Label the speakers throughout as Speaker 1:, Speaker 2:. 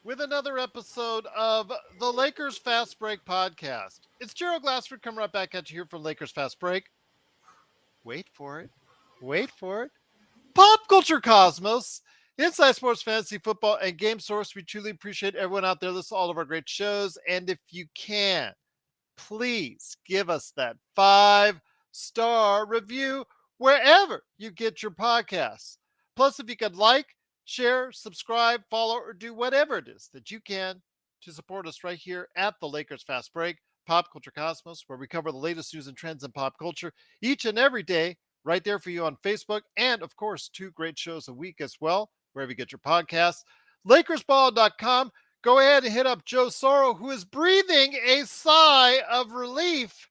Speaker 1: with another episode of the Lakers Fast Break podcast. It's Gerald Glassford coming right back at you here from Lakers Fast Break. Wait for it. Wait for it. Pop Culture Cosmos, Inside Sports Fantasy Football, and Game Source. We truly appreciate everyone out there listening to all of our great shows. And if you can, please give us that 5-star review wherever you get your podcasts. Plus, if you could like, share, subscribe, follow, or do whatever it is that you can to support us right here at the Lakers Fast Break, Pop Culture Cosmos, where we cover the latest news and trends in pop culture each and every day, right there for you on Facebook. And of course, 2 great shows a week as well, wherever you get your podcasts. LakersBall.com. Go ahead and hit up Joe Soro, who is breathing a sigh of relief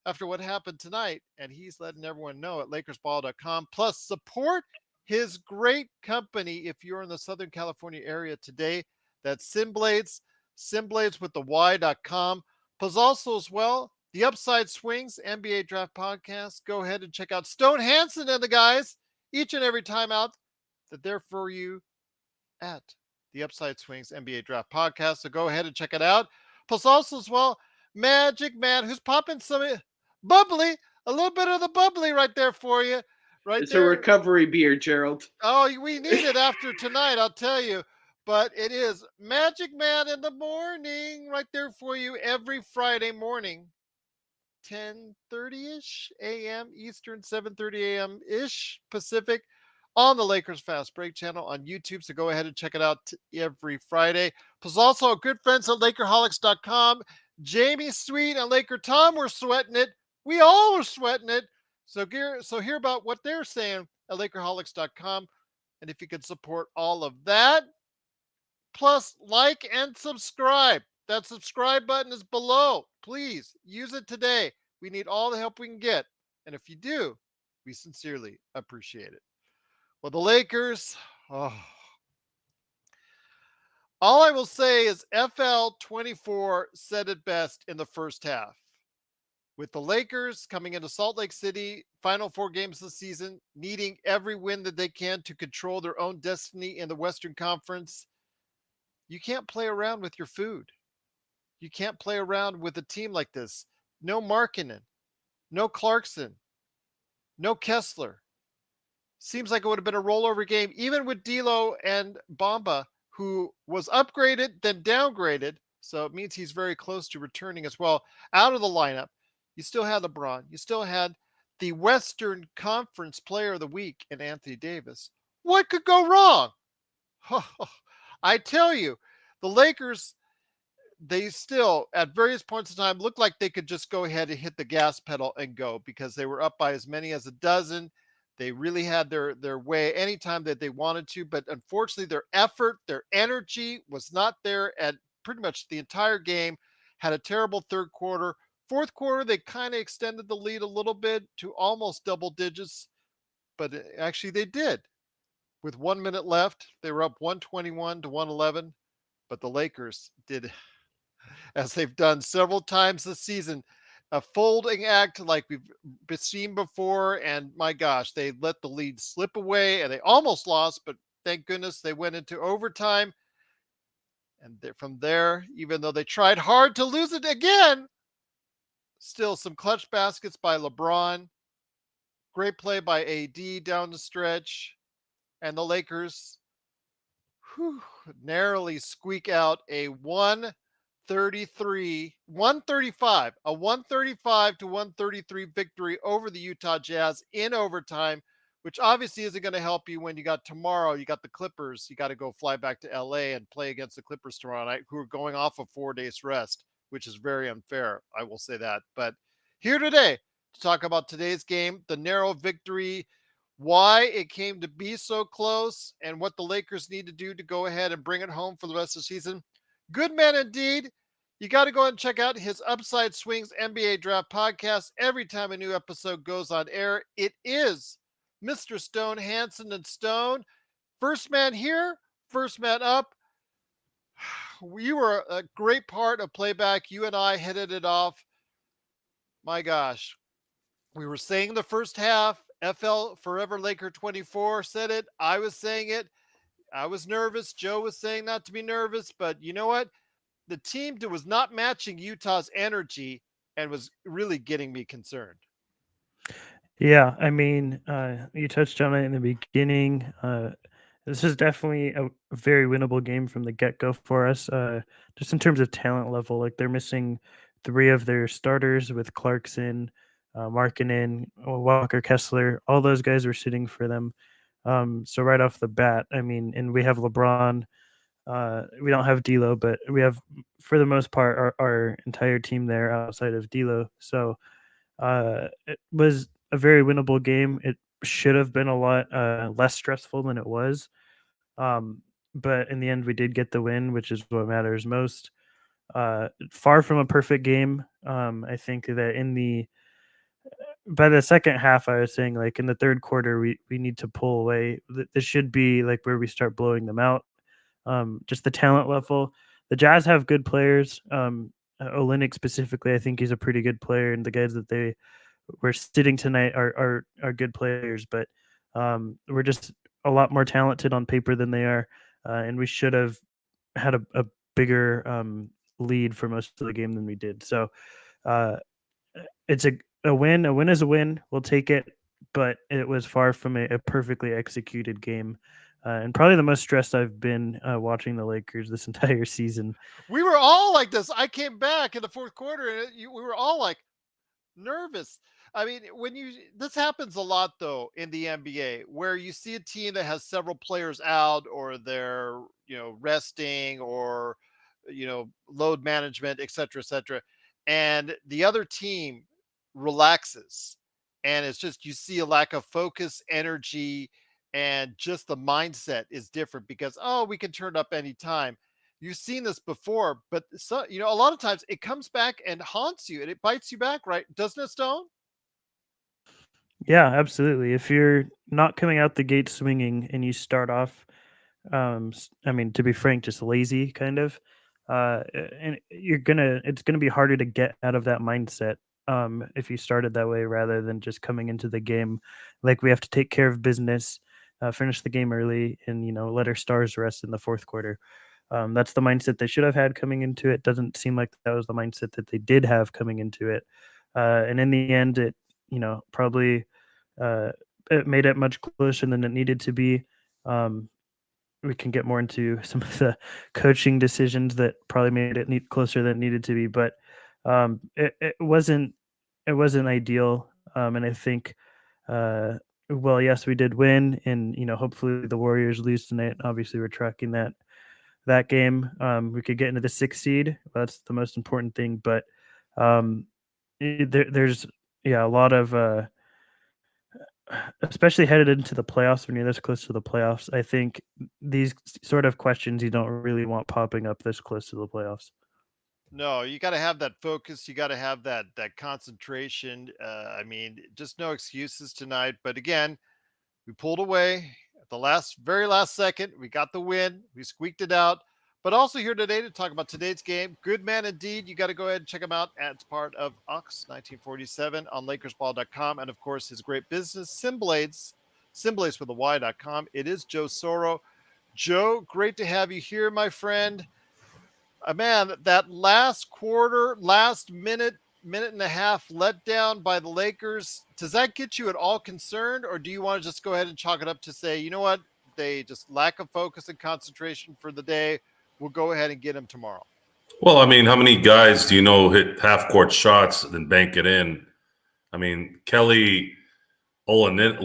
Speaker 1: after what happened tonight. And he's letting everyone know at LakersBall.com. Plus, support his great company if you're in the Southern California area today. That's Simblades with the Y.com. Plus, also as well, the Upside Swings NBA Draft Podcast. Go ahead and check out Stone Hansen and the guys each and every time out that they're for you at the Upside Swings NBA Draft Podcast. So go ahead and check it out. Plus, also as well, MagicMan, who's popping some bubbly, a little bit of the bubbly right there for you. Right
Speaker 2: It's a
Speaker 1: there.
Speaker 2: recovery beer, Gerald.
Speaker 1: Oh, we need it after tonight, I'll tell you. But it is MagicMan in the morning right there for you every Friday morning. 10:30-ish a.m. Eastern, 7:30 a.m. ish Pacific on the Lakers Fast Break channel on YouTube. So go ahead and check it out every Friday. Plus also good friends at Lakerholics.com. Jamie Sweet and Laker Tom were sweating it. We all were sweating it. So hear about what they're saying at Lakerholics.com. And if you could support all of that, plus like and subscribe. That subscribe button is below. Please use it today. We need all the help we can get. And if you do, we sincerely appreciate it. Well, the Lakers, oh, all I will say is FL 24 said it best in the first half. With the Lakers coming into Salt Lake City, final 4 games of the season, needing every win that they can to control their own destiny in the Western Conference, you can't play around with your food. You can't play around with a team like this. No Markkanen, no Clarkson, no Kessler. Seems like it would have been a rollover game, even with D'Lo and Bamba, who was upgraded, then downgraded. So it means he's very close to returning as well out of the lineup. You still had LeBron. You still had the Western Conference Player of the Week in Anthony Davis. What could go wrong? I tell you, the Lakers, they still, at various points in time, looked like they could just go ahead and hit the gas pedal and go because they were up by as many as a dozen. They really had their way anytime that they wanted to, but unfortunately, their effort, their energy was not there at pretty much the entire game. Had a terrible third quarter. Fourth quarter, they kind of extended the lead a little bit to almost double digits, but actually they did. With 1 minute left, they were up 121 to 111, but the Lakers did, as they've done several times this season, a folding act like we've seen before. And my gosh, they let the lead slip away and they almost lost, but thank goodness they went into overtime. And from there, even though they tried hard to lose it again, still some clutch baskets by LeBron. Great play by AD down the stretch. And the Lakers narrowly squeak out a 135 to 133 victory over the Utah Jazz in overtime, which obviously isn't going to help you when you got tomorrow. You got the Clippers. You got to go fly back to LA and play against the Clippers tomorrow night, who are going off of 4 days rest, which is very unfair. I will say that. But here today to talk about today's game, the narrow victory, why it came to be so close, and what the Lakers need to do to go ahead and bring it home for the rest of the season. Good man indeed. You got to go ahead and check out his Upside Swings NBA Draft podcast every time a new episode goes on air. It is Mr. Stone, Hansen, and Stone. First man here, first man up. You were a great part of playback. You and I headed it off. My gosh. We were saying the first half, FL Forever Laker 24 said it. I was saying it. I was nervous. Joe was saying not to be nervous, but you know what? The team was not matching Utah's energy and was really getting me concerned.
Speaker 2: Yeah, I mean, you touched on it in the beginning. This is definitely a very winnable game from the get go for us. Just in terms of talent level, like they're missing three of their starters with Clarkson, Markkinen, Walker Kessler. All those guys were sitting for them. So right off the bat, I mean, and we have LeBron. We don't have D'Lo, but we have, for the most part, our entire team there outside of D'Lo. So it was a very winnable game. It should have been a lot less stressful than it was. But in the end, we did get the win, which is what matters most. Far from a perfect game. I think that in the by the second half, I was saying like in the third quarter, we need to pull away. This should be like where we start blowing them out. Just the talent level. The Jazz have good players. Olynyk specifically, I think he's a pretty good player, and the guys that they were sitting tonight are good players, but we're just a lot more talented on paper than they are, and we should have had a bigger lead for most of the game than we did. So uh, it's a win. A win is a win. We'll take it, but it was far from a perfectly executed game. And probably the most stressed I've been watching the Lakers this entire season.
Speaker 1: We were all like this. I came back in the fourth quarter and we were all like nervous. I mean, when you this happens a lot though in the NBA where you see a team that has several players out or they're, resting or load management, et cetera, and the other team relaxes. And it's just you see a lack of focus, energy, and just the mindset is different because oh, we can turn up anytime. You've seen this before, but a lot of times it comes back and haunts you and it bites you back, right? Doesn't it, Stone?
Speaker 2: Yeah, absolutely. If you're not coming out the gate swinging and you start off I mean, to be frank, just lazy kind of, and it's gonna be harder to get out of that mindset if you started that way rather than just coming into the game like we have to take care of business, finish the game early, and let our stars rest in the fourth quarter. That's the mindset they should have had coming into it. Doesn't seem like that was the mindset that they did have coming into it, and in the end, it probably uh, it made it much closer than it needed to be. Um, we can get more into some of the coaching decisions that probably made it closer than it needed to be, but it wasn't ideal, and I think, uh, well, yes, we did win, and hopefully the Warriors lose tonight. Obviously, we're tracking that game. We could get into the sixth seed. That's the most important thing, but um, there's yeah a lot of especially headed into the playoffs when you're this close to the playoffs. I think these sort of questions you don't really want popping up this close to the playoffs.
Speaker 1: No, you got to have that focus. You got to have that concentration. I mean, just no excuses tonight. But again, we pulled away at the very last second. We got the win. We squeaked it out. But also here today to talk about today's game. Good man indeed. You got to go ahead and check him out as part of Ox 1947 on LakersBall.com. And of course, his great business, Simblades with a Y.com. It is Joe Soro. Joe, great to have you here, my friend. Man, that last quarter, last minute and a half let down by the Lakers, does that get you at all concerned? Or do you want to just go ahead and chalk it up to say, you know what? They just lack of focus and concentration for the day. We'll go ahead and get them tomorrow.
Speaker 3: Well, I mean, how many guys do you know hit half court shots and then bank it in? I mean, Kelly Olynyk,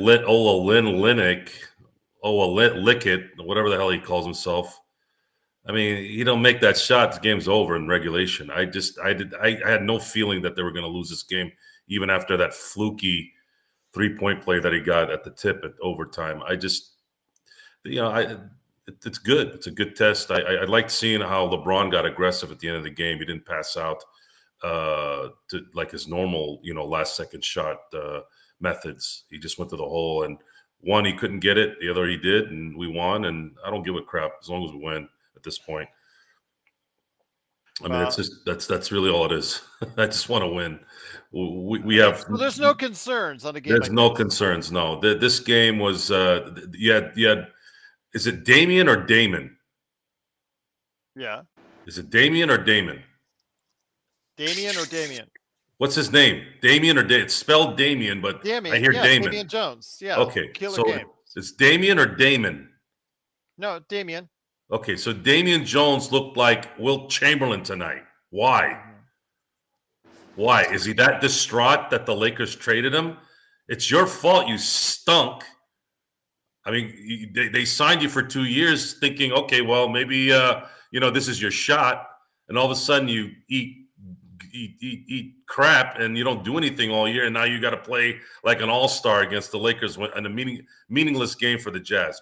Speaker 3: Lickett, whatever the hell he calls himself. I mean, you don't make that shot, the game's over in regulation. I had no feeling that they were going to lose this game, even after that fluky 3-point play that he got at the tip at overtime. It's good. It's a good test. I liked seeing how LeBron got aggressive at the end of the game. He didn't pass out to like his normal, last second shot methods. He just went to the hole, and one, he couldn't get it. The other, he did, and we won. And I don't give a crap as long as we win at this point. I mean, it's just that's really all it is. I just want to win. We have
Speaker 1: so there's no concerns on a game
Speaker 3: there's
Speaker 1: like
Speaker 3: no
Speaker 1: this.
Speaker 3: concerns. No, this game was you had Is it Damian or Damon?
Speaker 1: Yeah.
Speaker 3: Is it Damian or Damon?
Speaker 1: Damian or Damian?
Speaker 3: What's his name? Damian or It's spelled Damian, but I
Speaker 1: Damian.
Speaker 3: hear
Speaker 1: Yes,
Speaker 3: Damon.
Speaker 1: Damian Jones. Yeah.
Speaker 3: Okay,
Speaker 1: Killer
Speaker 3: so
Speaker 1: game.
Speaker 3: it's Damian or Damon?
Speaker 1: No, Damian.
Speaker 3: Okay, so Damian Jones looked like Wilt Chamberlain tonight. Why? Why? Is he that distraught that the Lakers traded him? It's your fault. You stunk. I mean, they signed you for 2 years thinking, okay, well, maybe, this is your shot. And all of a sudden you eat crap and you don't do anything all year. And now you got to play like an all-star against the Lakers in a meaningless game for the Jazz.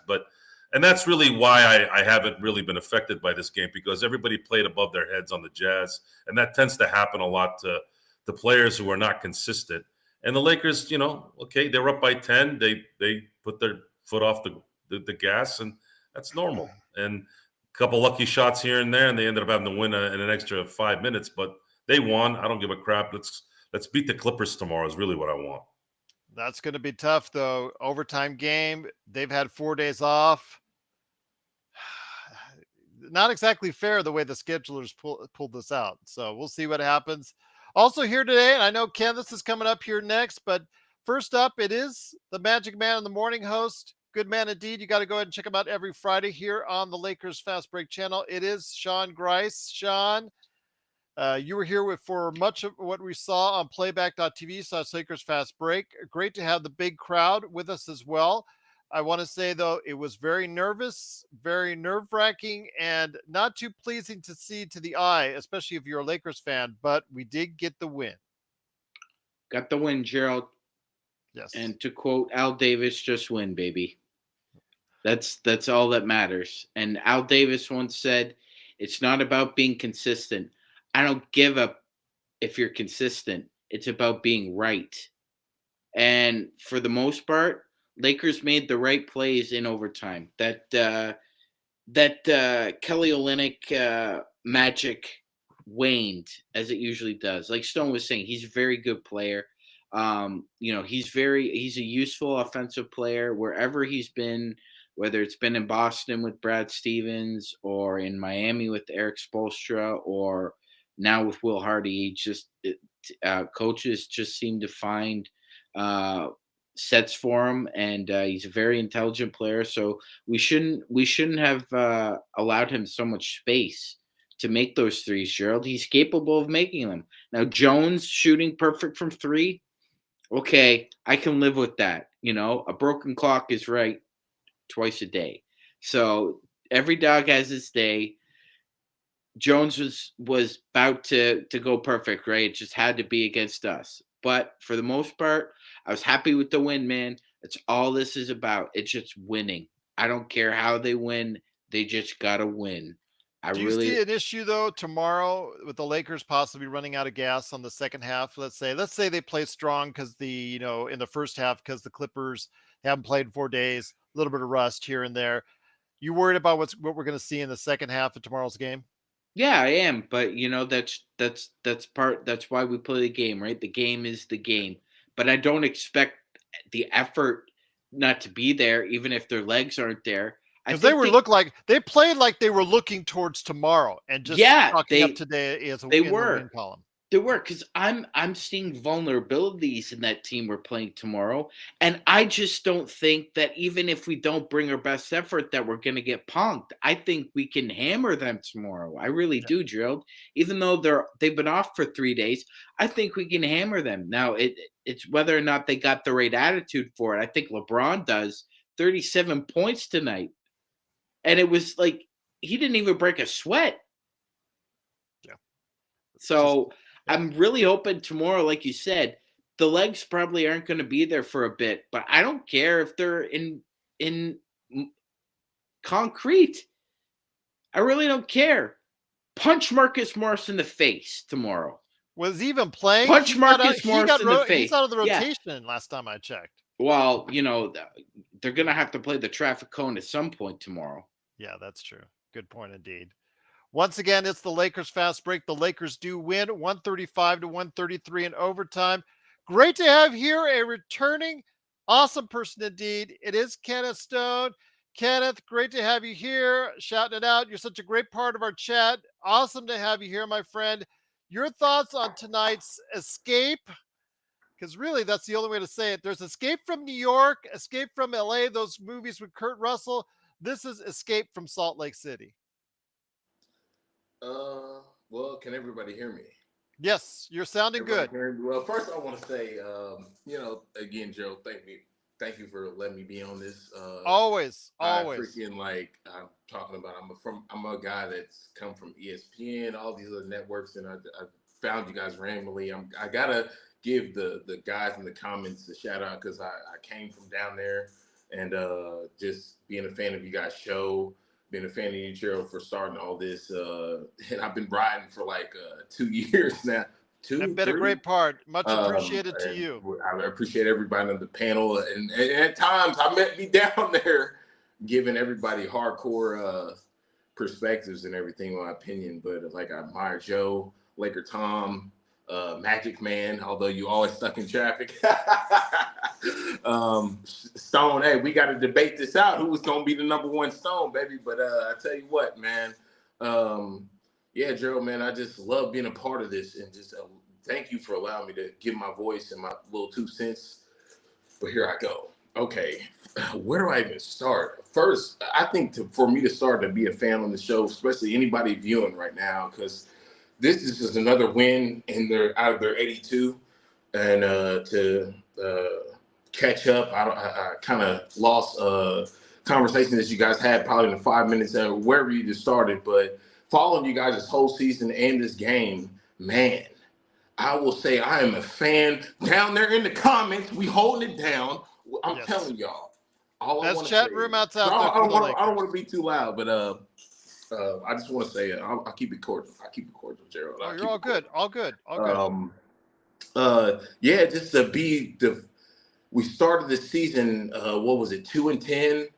Speaker 3: And that's really why I haven't really been affected by this game, because everybody played above their heads on the Jazz. And that tends to happen a lot to the players who are not consistent. And the Lakers, okay, they were up by 10. They put their foot off the gas, and that's normal. And a couple lucky shots here and there, and they ended up having to win in an extra 5 minutes. But they won. I don't give a crap. Let's beat the Clippers tomorrow is really what I want.
Speaker 1: That's going to be tough, though. Overtime game. They've had 4 days off. Not exactly fair the way the schedulers pulled this out. So we'll see what happens. Also here today, and I know, Ken, this is coming up here next, but first up, it is the Magic Man in the Morning host. Good man indeed. You got to go ahead and check him out every Friday here on the Lakers Fast Break channel. It is Sean Grice. Sean, you were here for much of what we saw on playback.tv/Lakers Fast Break. Great to have the big crowd with us as well. I want to say, though, it was very nervous, very nerve-wracking, and not too pleasing to see to the eye, especially if you're a Lakers fan, but we did get the win.
Speaker 4: Got the win, Gerald.
Speaker 1: Yes.
Speaker 4: And to quote Al Davis, just win, baby. That's all that matters. And Al Davis once said, it's not about being consistent. I don't give up if you're consistent. It's about being right. And for the most part, Lakers made the right plays in overtime. That Kelly Olynyk magic waned, as it usually does. Like Stone was saying, he's a very good player. He's a useful offensive player wherever he's been, whether it's been in Boston with Brad Stevens or in Miami with Eric Spoelstra or now with Will Hardy. Coaches just seem to find sets for him, and he's a very intelligent player. So we shouldn't have allowed him so much space to make those threes, Gerald. He's capable of making them. Now Jones shooting perfect from three. Okay, I can live with that. A broken clock is right twice a day. So every dog has its day. Jones was about to go perfect, right? It just had to be against us. But for the most part, I was happy with the win, man. That's all this is about. It's just winning. I don't care how they win. They just got to win.
Speaker 1: Do you see an issue, though, tomorrow with the Lakers possibly running out of gas on the second half? Let's say they play strong because in the first half, because the Clippers haven't played in 4 days, a little bit of rust here and there. You worried about what we're going to see in the second half of tomorrow's game?
Speaker 4: Yeah, I am, but that's why we play the game, right? The game is the game. But I don't expect the effort not to be there, even if their legs aren't there.
Speaker 1: Because they played like they were looking towards tomorrow and just talking up today as the win column.
Speaker 4: They were, because I'm seeing vulnerabilities in that team we're playing tomorrow, and I just don't think that even if we don't bring our best effort that we're going to get punked. I think we can hammer them tomorrow. I really do, Gerald. Even though they've been off for 3 days, I think we can hammer them. Now it's whether or not they got the right attitude for it. I think LeBron does. 37 points tonight, and it was like he didn't even break a sweat.
Speaker 1: Yeah.
Speaker 4: So. I'm really hoping tomorrow, like you said, the legs probably aren't going to be there for a bit, but I don't care if they're in concrete. I really don't care. Punch Marcus Morris in the face tomorrow.
Speaker 1: Was he even playing?
Speaker 4: Punch Marcus Morris in the face.
Speaker 1: He's out of the rotation last time I checked.
Speaker 4: Well, they're going to have to play the traffic cone at some point tomorrow.
Speaker 1: Yeah, that's true. Good point indeed. Once again, it's the Lakers Fast Break. The Lakers do win 135-133 in overtime. Great to have here a returning awesome person indeed. It is Kenneth Stone. Kenneth, great to have you here. Shouting it out. You're such a great part of our chat. Awesome to have you here, my friend. Your thoughts on tonight's Escape? Because really, that's the only way to say it. There's Escape from New York, Escape from LA, those movies with Kurt Russell. This is Escape from Salt Lake City.
Speaker 5: Well, can everybody hear me?
Speaker 1: Yes, you're sounding
Speaker 5: Everybody
Speaker 1: good.
Speaker 5: can hear me? Well, first I want to say, again, Joe, thank you for letting me be on this.
Speaker 1: Always.
Speaker 5: I'm talking about. I'm a guy that's come from ESPN, all these other networks, and I found you guys randomly. I gotta give the guys in the comments a shout out because I came from down there, and just being a fan of you guys' show, being a fan of you, Gerald, for starting all this, and I've been riding for like 2 years now.
Speaker 1: It's been a great part. Much appreciated to
Speaker 5: and
Speaker 1: you.
Speaker 5: I appreciate everybody on the panel, and at times I met me down there, giving everybody hardcore perspectives and everything, my opinion. But like I admire Joe, Laker Tom, MagicMan, although you always stuck in traffic. Stone, hey, we got to debate this out. Who was gonna be the number one Stone, baby? But I tell you what, man. Yeah, Gerald, man, I just love being a part of this, and just thank you for allowing me to give my voice and my little 2 cents. But here I go. Okay, where do I even start? First, I think for me to start to be a fan on the show, especially anybody viewing right now, because this is just another win out of their 82, and to catch up. I kind of lost conversation that you guys had probably in the 5 minutes wherever you just started, but following you guys this whole season and this game, man, I will say I am a fan. Down there in the comments, we holding it down. I'm telling y'all.
Speaker 1: Best chat room out there.
Speaker 5: I don't want to be too loud, but I just want to say I'll keep it cordial. Gerald.
Speaker 1: Oh, you're all good. All good.
Speaker 5: Yeah, just to be we started the season, what was it, 2-10?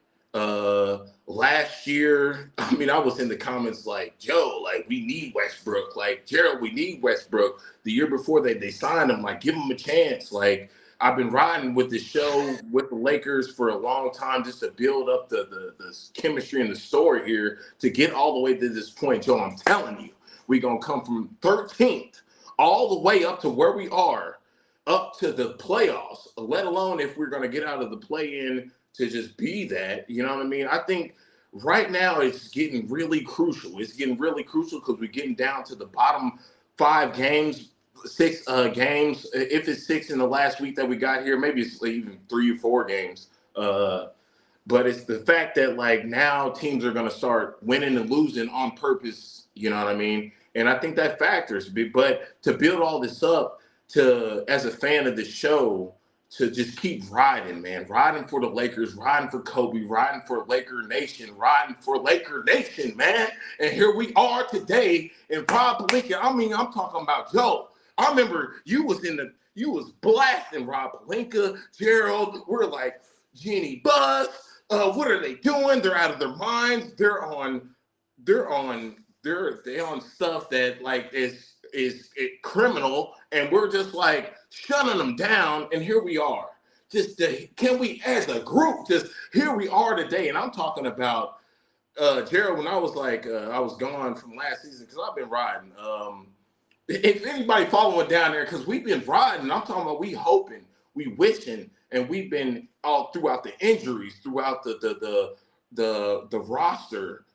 Speaker 5: Last year, I mean, I was in the comments like, Joe, like, we need Westbrook. Like, Gerald, we need Westbrook. The year before they signed him, like, give him a chance. Like, I've been riding with the show with the Lakers for a long time just to build up the chemistry and the story here to get all the way to this point. Joe, I'm telling you, we're going to come from 13th all the way up to where we are, up to the playoffs, let alone if we're going to get out of the play-in to just be that, you know what I mean? I think right now it's getting really crucial. It's getting really crucial because we're getting down to the bottom 5 games, 6 games. If it's 6 in the last week that we got here, maybe it's even 3 or 4 games. But it's the fact that, like, now teams are going to start winning and losing on purpose, you know what I mean? And I think that factors. But to build all this up, as a fan of the show, to just keep riding, man. Riding for the Lakers, riding for Kobe, riding for Laker Nation, man. And here we are today in Rob Pelinka. I mean, I'm talking about Joe. I remember you was blasting Rob Pelinka, Gerald. We're like, Jeannie Buss. What are they doing? They're out of their minds. They're on stuff that, like, is criminal, and we're just like shutting them down, and here we are. Can we, as a group, here we are today, and I'm talking about Gerald. When I was like, I was gone from last season because I've been riding. If anybody following down there, because we've been riding, I'm talking about we hoping, we wishing, and we've been all throughout the injuries, throughout the roster,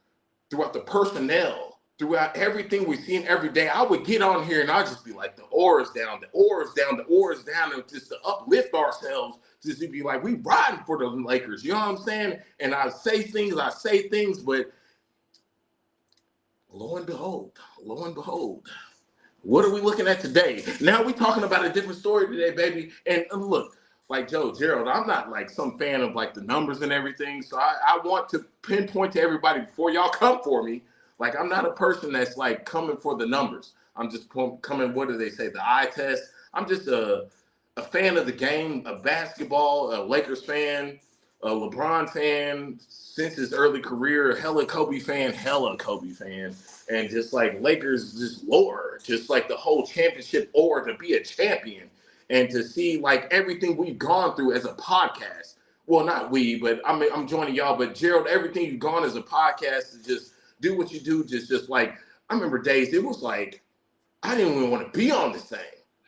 Speaker 5: throughout the personnel, throughout everything we're seeing every day. I would get on here and I'd just be like, the oars down, and just to uplift ourselves, just to be like, we riding for the Lakers, you know what I'm saying? And I say things, but lo and behold, what are we looking at today? Now we're talking about a different story today, baby. And look, like Joe, Gerald, I'm not like some fan of like the numbers and everything. So I want to pinpoint to everybody before y'all come for me. Like, I'm not a person that's like coming for the numbers. I'm just coming, what do they say, the eye test. I'm just a fan of the game, of basketball, a Lakers fan, a LeBron fan since his early career, hella Kobe fan, and just like Lakers, just lore, just like the whole championship or to be a champion and to see like everything we've gone through as a podcast. well, not we, but I'm joining y'all. But Gerald, everything you've gone as a podcast to just do what you do, just like I remember days. It was like I didn't even want to be on this thing.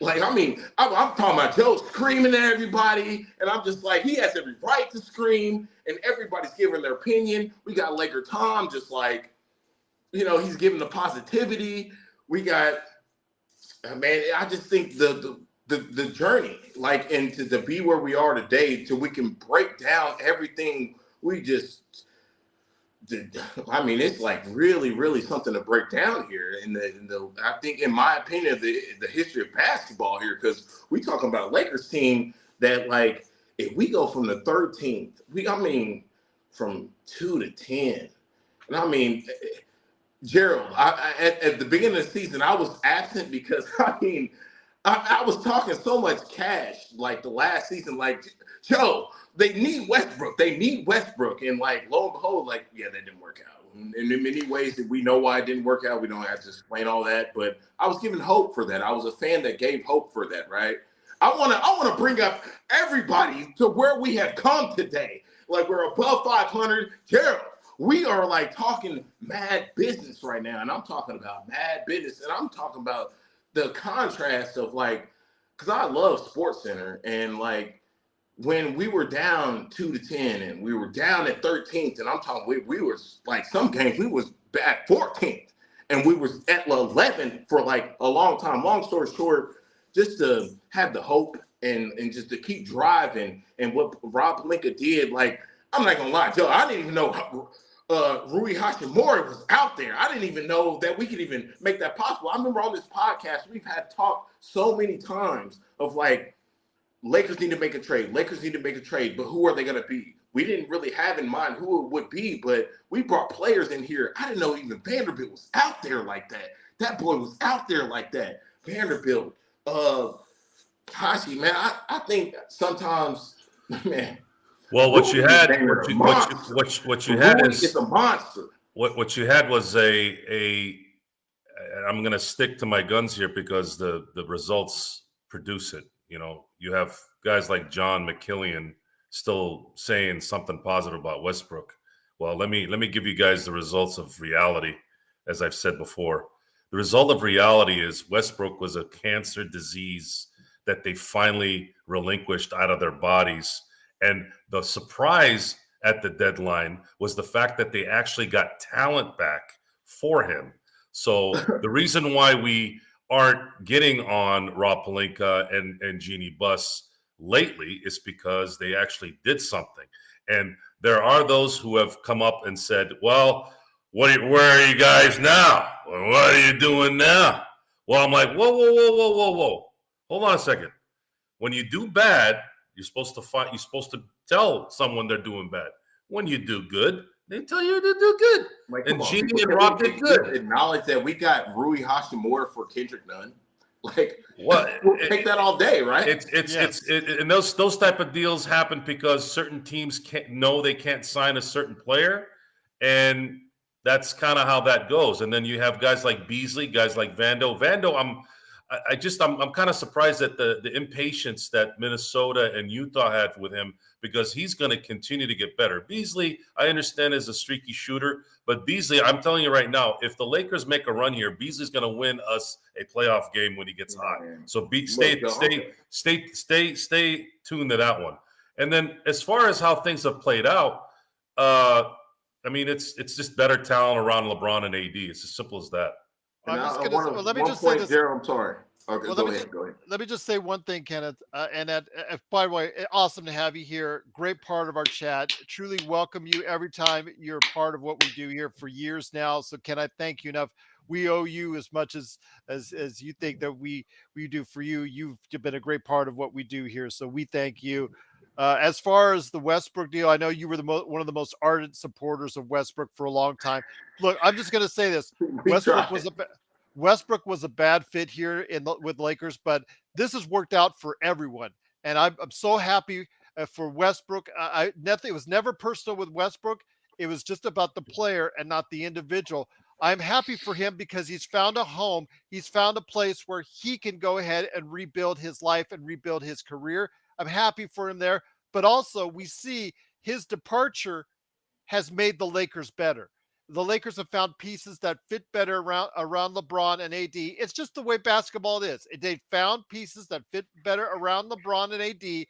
Speaker 5: Like, I mean, I'm talking about Joe screaming at everybody, and I'm just like, he has every right to scream, and everybody's giving their opinion. We got Laker Tom just like, he's giving the positivity. We got, man, I just think the journey, like, and to be where we are today, till we can break down everything we just did. I mean, it's like really, really something to break down here. I think, in my opinion, the history of basketball here, because we talking about a Lakers team that, like, if we go from the 13th, from 2 to 10, and I mean, Gerald, at the beginning of the season, I was absent because I was talking so much cash, like the last season, like, Joe, they need Westbrook. And like, lo and behold, like, yeah, that didn't work out. And in many ways that we know why it didn't work out. We don't have to explain all that, but I was giving hope for that. I was a fan that gave hope for that, right? I want to bring up everybody to where we have come today. Like, we're above 500. Gerald, we are like talking mad business right now. And I'm talking about mad business. And I'm talking about the contrast of, like, because I love SportsCenter, and like, when we were down 2 to 10 and we were down at 13th, and I'm talking, we were like, some games we was at 14th and we was at 11th for like a long time. Long story short, just to have the hope and just to keep driving, and what Rob Pelinka did, like, I'm not gonna lie, Joe, I didn't even know Rui Hachimura was out there. I didn't even know that we could even make that possible. I remember on this podcast, we've had talk so many times of like, Lakers need to make a trade. But who are they going to be? We didn't really have in mind who it would be, but we brought players in here. I didn't know even Vanderbilt was out there like that. That boy was out there like that. Vanderbilt, Hashi, man, I think sometimes, man.
Speaker 3: Well, what you had
Speaker 5: is a monster.
Speaker 3: What you had was a I'm going to stick to my guns here because the results produce it. You have guys like John McKillian still saying something positive about Westbrook. Well, let me give you guys the results of reality, as I've said before. The result of reality is Westbrook was a cancer disease that they finally relinquished out of their bodies. And the surprise at the deadline was the fact that they actually got talent back for him. So the reason why we aren't getting on Rob Pelinka and Jeannie Buss lately is because they actually did something. And there are those who have come up and said, well, where are you guys now? What are you doing now? Well, I'm like, whoa. Hold on a second. When you do bad, you're supposed to tell someone they're doing bad. When you do good, they tell you to do good.
Speaker 5: Like,
Speaker 3: and Jeannie and Rob did good.
Speaker 5: Acknowledge that we got Rui Hachimura for Kendrick Nunn. Like, what? We'll take that all day, right?
Speaker 3: And those type of deals happen because certain teams they can't sign a certain player, and that's kind of how that goes. And then you have guys like Beasley, guys like Vando. I'm kind of surprised at the impatience that Minnesota and Utah had with him, because he's going to continue to get better. Beasley, I understand, is a streaky shooter, but Beasley, I'm telling you right now, if the Lakers make a run here, Beasley's going to win us a playoff game when he gets hot. So stay tuned to that one. And then as far as how things have played out, it's just better talent around LeBron and AD. It's as simple as that.
Speaker 1: Let me just say this.
Speaker 5: Gerald, I'm sorry. Okay,
Speaker 1: well,
Speaker 5: go ahead.
Speaker 1: Let me just say one thing, Kenneth. By the way, awesome to have you here. Great part of our chat. Truly welcome you every time you're part of what we do here for years now. So can I thank you enough? We owe you as much as you think that we do for you. You've been a great part of what we do here. So we thank you. As far as the Westbrook deal, I know you were one of the most ardent supporters of Westbrook for a long time. Look, I'm just going to say this. Westbrook was a bad fit here with Lakers, but this has worked out for everyone. And I'm so happy for Westbrook. It was never personal with Westbrook. It was just about the player and not the individual. I'm happy for him because he's found a home. He's found a place where he can go ahead and rebuild his life and rebuild his career. I'm happy for him there. but also we see his departure has made the Lakers better. The Lakers have found pieces that fit better around LeBron and AD. It's just the way basketball is. They found pieces that fit better around LeBron and AD,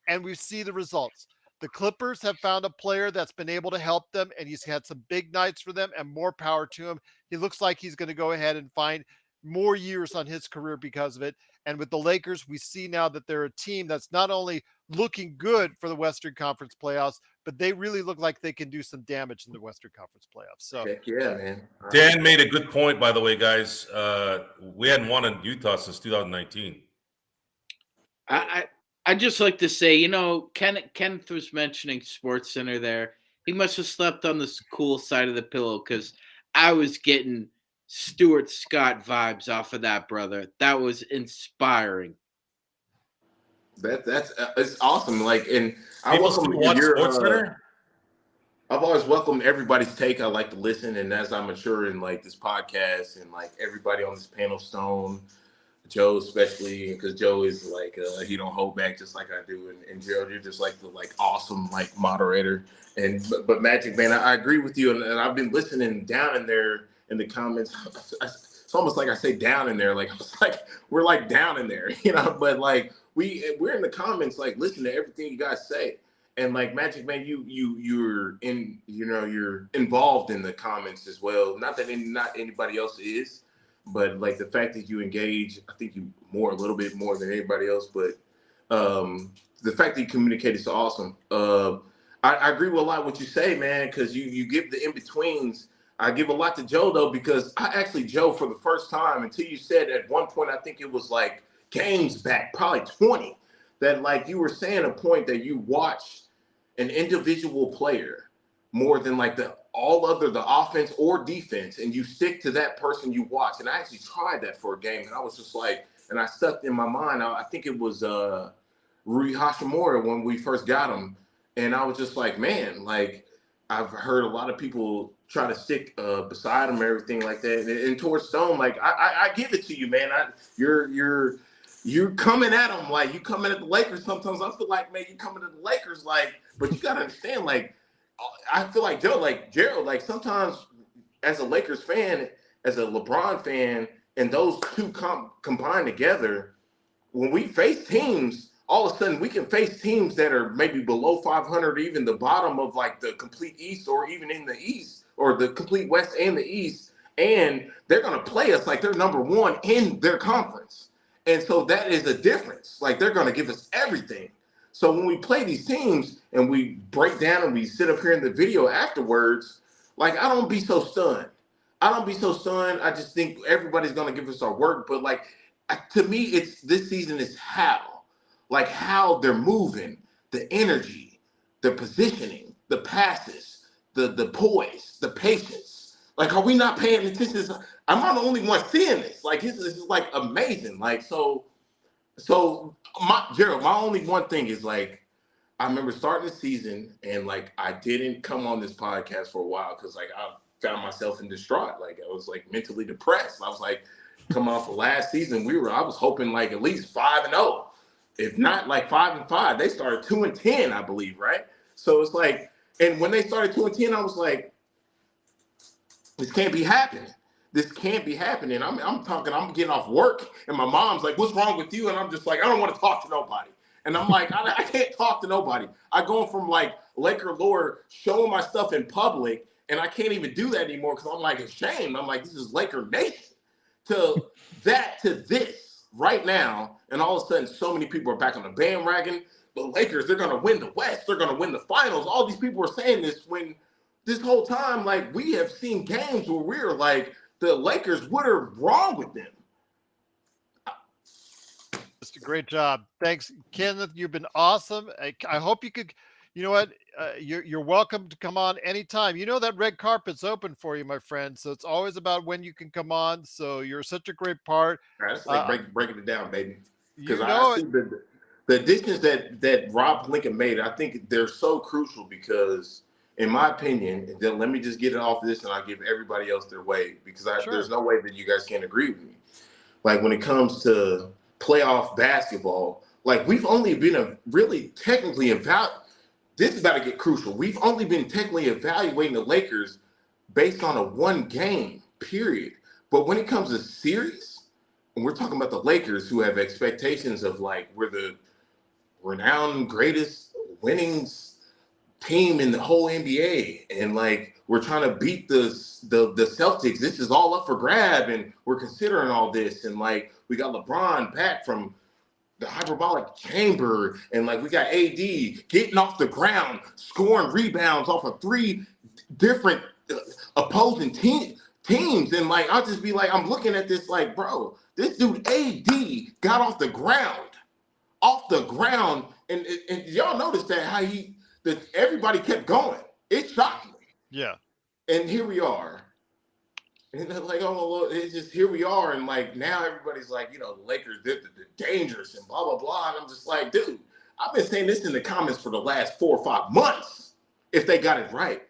Speaker 1: and we see the results. The Clippers have found a player that's been able to help them, and he's had some big nights for them, and more power to him. He looks like he's going to go ahead and find more years on his career because of it. And with the Lakers, we see now that they're a team that's not only looking good for the Western Conference playoffs, but they really look like they can do some damage in the Western Conference playoffs. So,
Speaker 5: heck yeah, man.
Speaker 3: Dan made a good point, by the way, guys. We hadn't won in Utah since 2019.
Speaker 4: I just like to say, Kenneth was mentioning Sports Center there. He must have slept on the cool side of the pillow, because I was getting Stuart Scott vibes off of that, brother. That was inspiring.
Speaker 5: That's it's awesome. Like, and I
Speaker 3: People
Speaker 5: welcome
Speaker 3: still watch Sports Center.
Speaker 5: I've always welcomed everybody's take. I like to listen, and as I mature in like this podcast, and like everybody on this panel, Stone, Joe especially, because Joe is like he don't hold back just like I do, and Gerald, you're just like the like awesome like moderator. And but Magic Man, I agree with you, and I've been listening down in there in the comments. It's almost like I say down in there, like it's like we're like down in there, But like we're in the comments, like listen to everything you guys say. And like Magic Man, you're in, you're involved in the comments as well. Not that not anybody else is, but like the fact that you engage, I think you a little bit more than anybody else. But the fact that you communicate is awesome. I agree with a lot of what you say, man, because you give the in betweens. I give a lot to Joe though, because Joe, for the first time, until you said at one point, I think it was like games back, probably 20, that like you were saying a point that you watched an individual player more than like the offense or defense, and you stick to that person you watch. And I actually tried that for a game, and I was just like, and I stuck in my mind. I think it was Rui Hashimura when we first got him, and I was just like, man, like I've heard a lot of people try to stick beside him and everything like that. And towards Stone, like I give it to you, man. You're coming at them like you coming at the Lakers. Sometimes I feel like, man, you coming at the Lakers like, but you gotta understand, like, I feel like Joe, like Gerald, like sometimes as a Lakers fan, as a LeBron fan, and those two combined together, when we face teams, all of a sudden we can face teams that are maybe below 500, even the bottom of like the complete East, or even in the East, or the complete West and the East, and they're gonna play us like they're number one in their conference. And so that is a difference. Like they're gonna give us everything. So when we play these teams and we break down and we sit up here in the video afterwards, like I don't be so stunned. I just think everybody's gonna give us our work. But like to me, it's this season is how they're moving, the energy, the positioning, the passes, the poise, the patience. Like, are we not paying attention? I'm not the only one seeing this. Like this is like amazing. Like so Gerald, my only one thing is like, I remember starting the season and like I didn't come on this podcast for a while because like I found myself in distraught. Like I was like mentally depressed. I was like, coming off of last season, I was hoping like at least 5-0, if not like 5-5. They started 2-10, I believe, right? So it's like, and when they started 2-10, I was like, this can't be happening. This can't be happening. I'm getting off work, and my mom's like, what's wrong with you? And I'm just like, I don't want to talk to nobody. And I'm like, I can't talk to nobody. I go from like Laker lore, showing my stuff in public, and I can't even do that anymore because I'm like ashamed. I'm like, this is Laker Nation. To this right now, and all of a sudden, so many people are back on the bandwagon. The Lakers, they're going to win the West. They're going to win the finals. All these people are saying this when this whole time, like, we have seen games where we're like, the Lakers, what are wrong with them?
Speaker 1: Just a great job. Thanks, Kenneth. You've been awesome. I hope you could, you know what? You're welcome to come on anytime. You know that red carpet's open for you, my friend. So it's always about when you can come on. So you're such a great part.
Speaker 5: All right, that's like breaking it down, baby. Because
Speaker 1: I
Speaker 5: see the additions that Rob Lincoln made, I think they're so crucial because, in my opinion, and then let me just get it off this and I'll give everybody else their way because there's no way that you guys can't agree with me. Like when it comes to playoff basketball, Like, we've only been really technically this is about to get crucial. We've only been technically evaluating the Lakers based on a one game period. But when it comes to series, and we're talking about the Lakers, who have expectations of like, we're the renowned greatest winnings team in the whole NBA, and like, we're trying to beat the Celtics. This is all up for grab, and we're considering all this, and like, we got LeBron back from the hyperbolic chamber, and like, we got AD getting off the ground, scoring rebounds off of 3 different opposing teams, and like, I'll just be like, I'm looking at this like, bro, this dude AD got off the ground, and y'all noticed that how everybody kept going. It shocked me.
Speaker 1: Yeah.
Speaker 5: And here we are. And like, oh, it's just here we are. And like, now everybody's like, the Lakers, they're dangerous and blah, blah, blah. And I'm just like, dude, I've been saying this in the comments for the last 4 or 5 months if they got it right.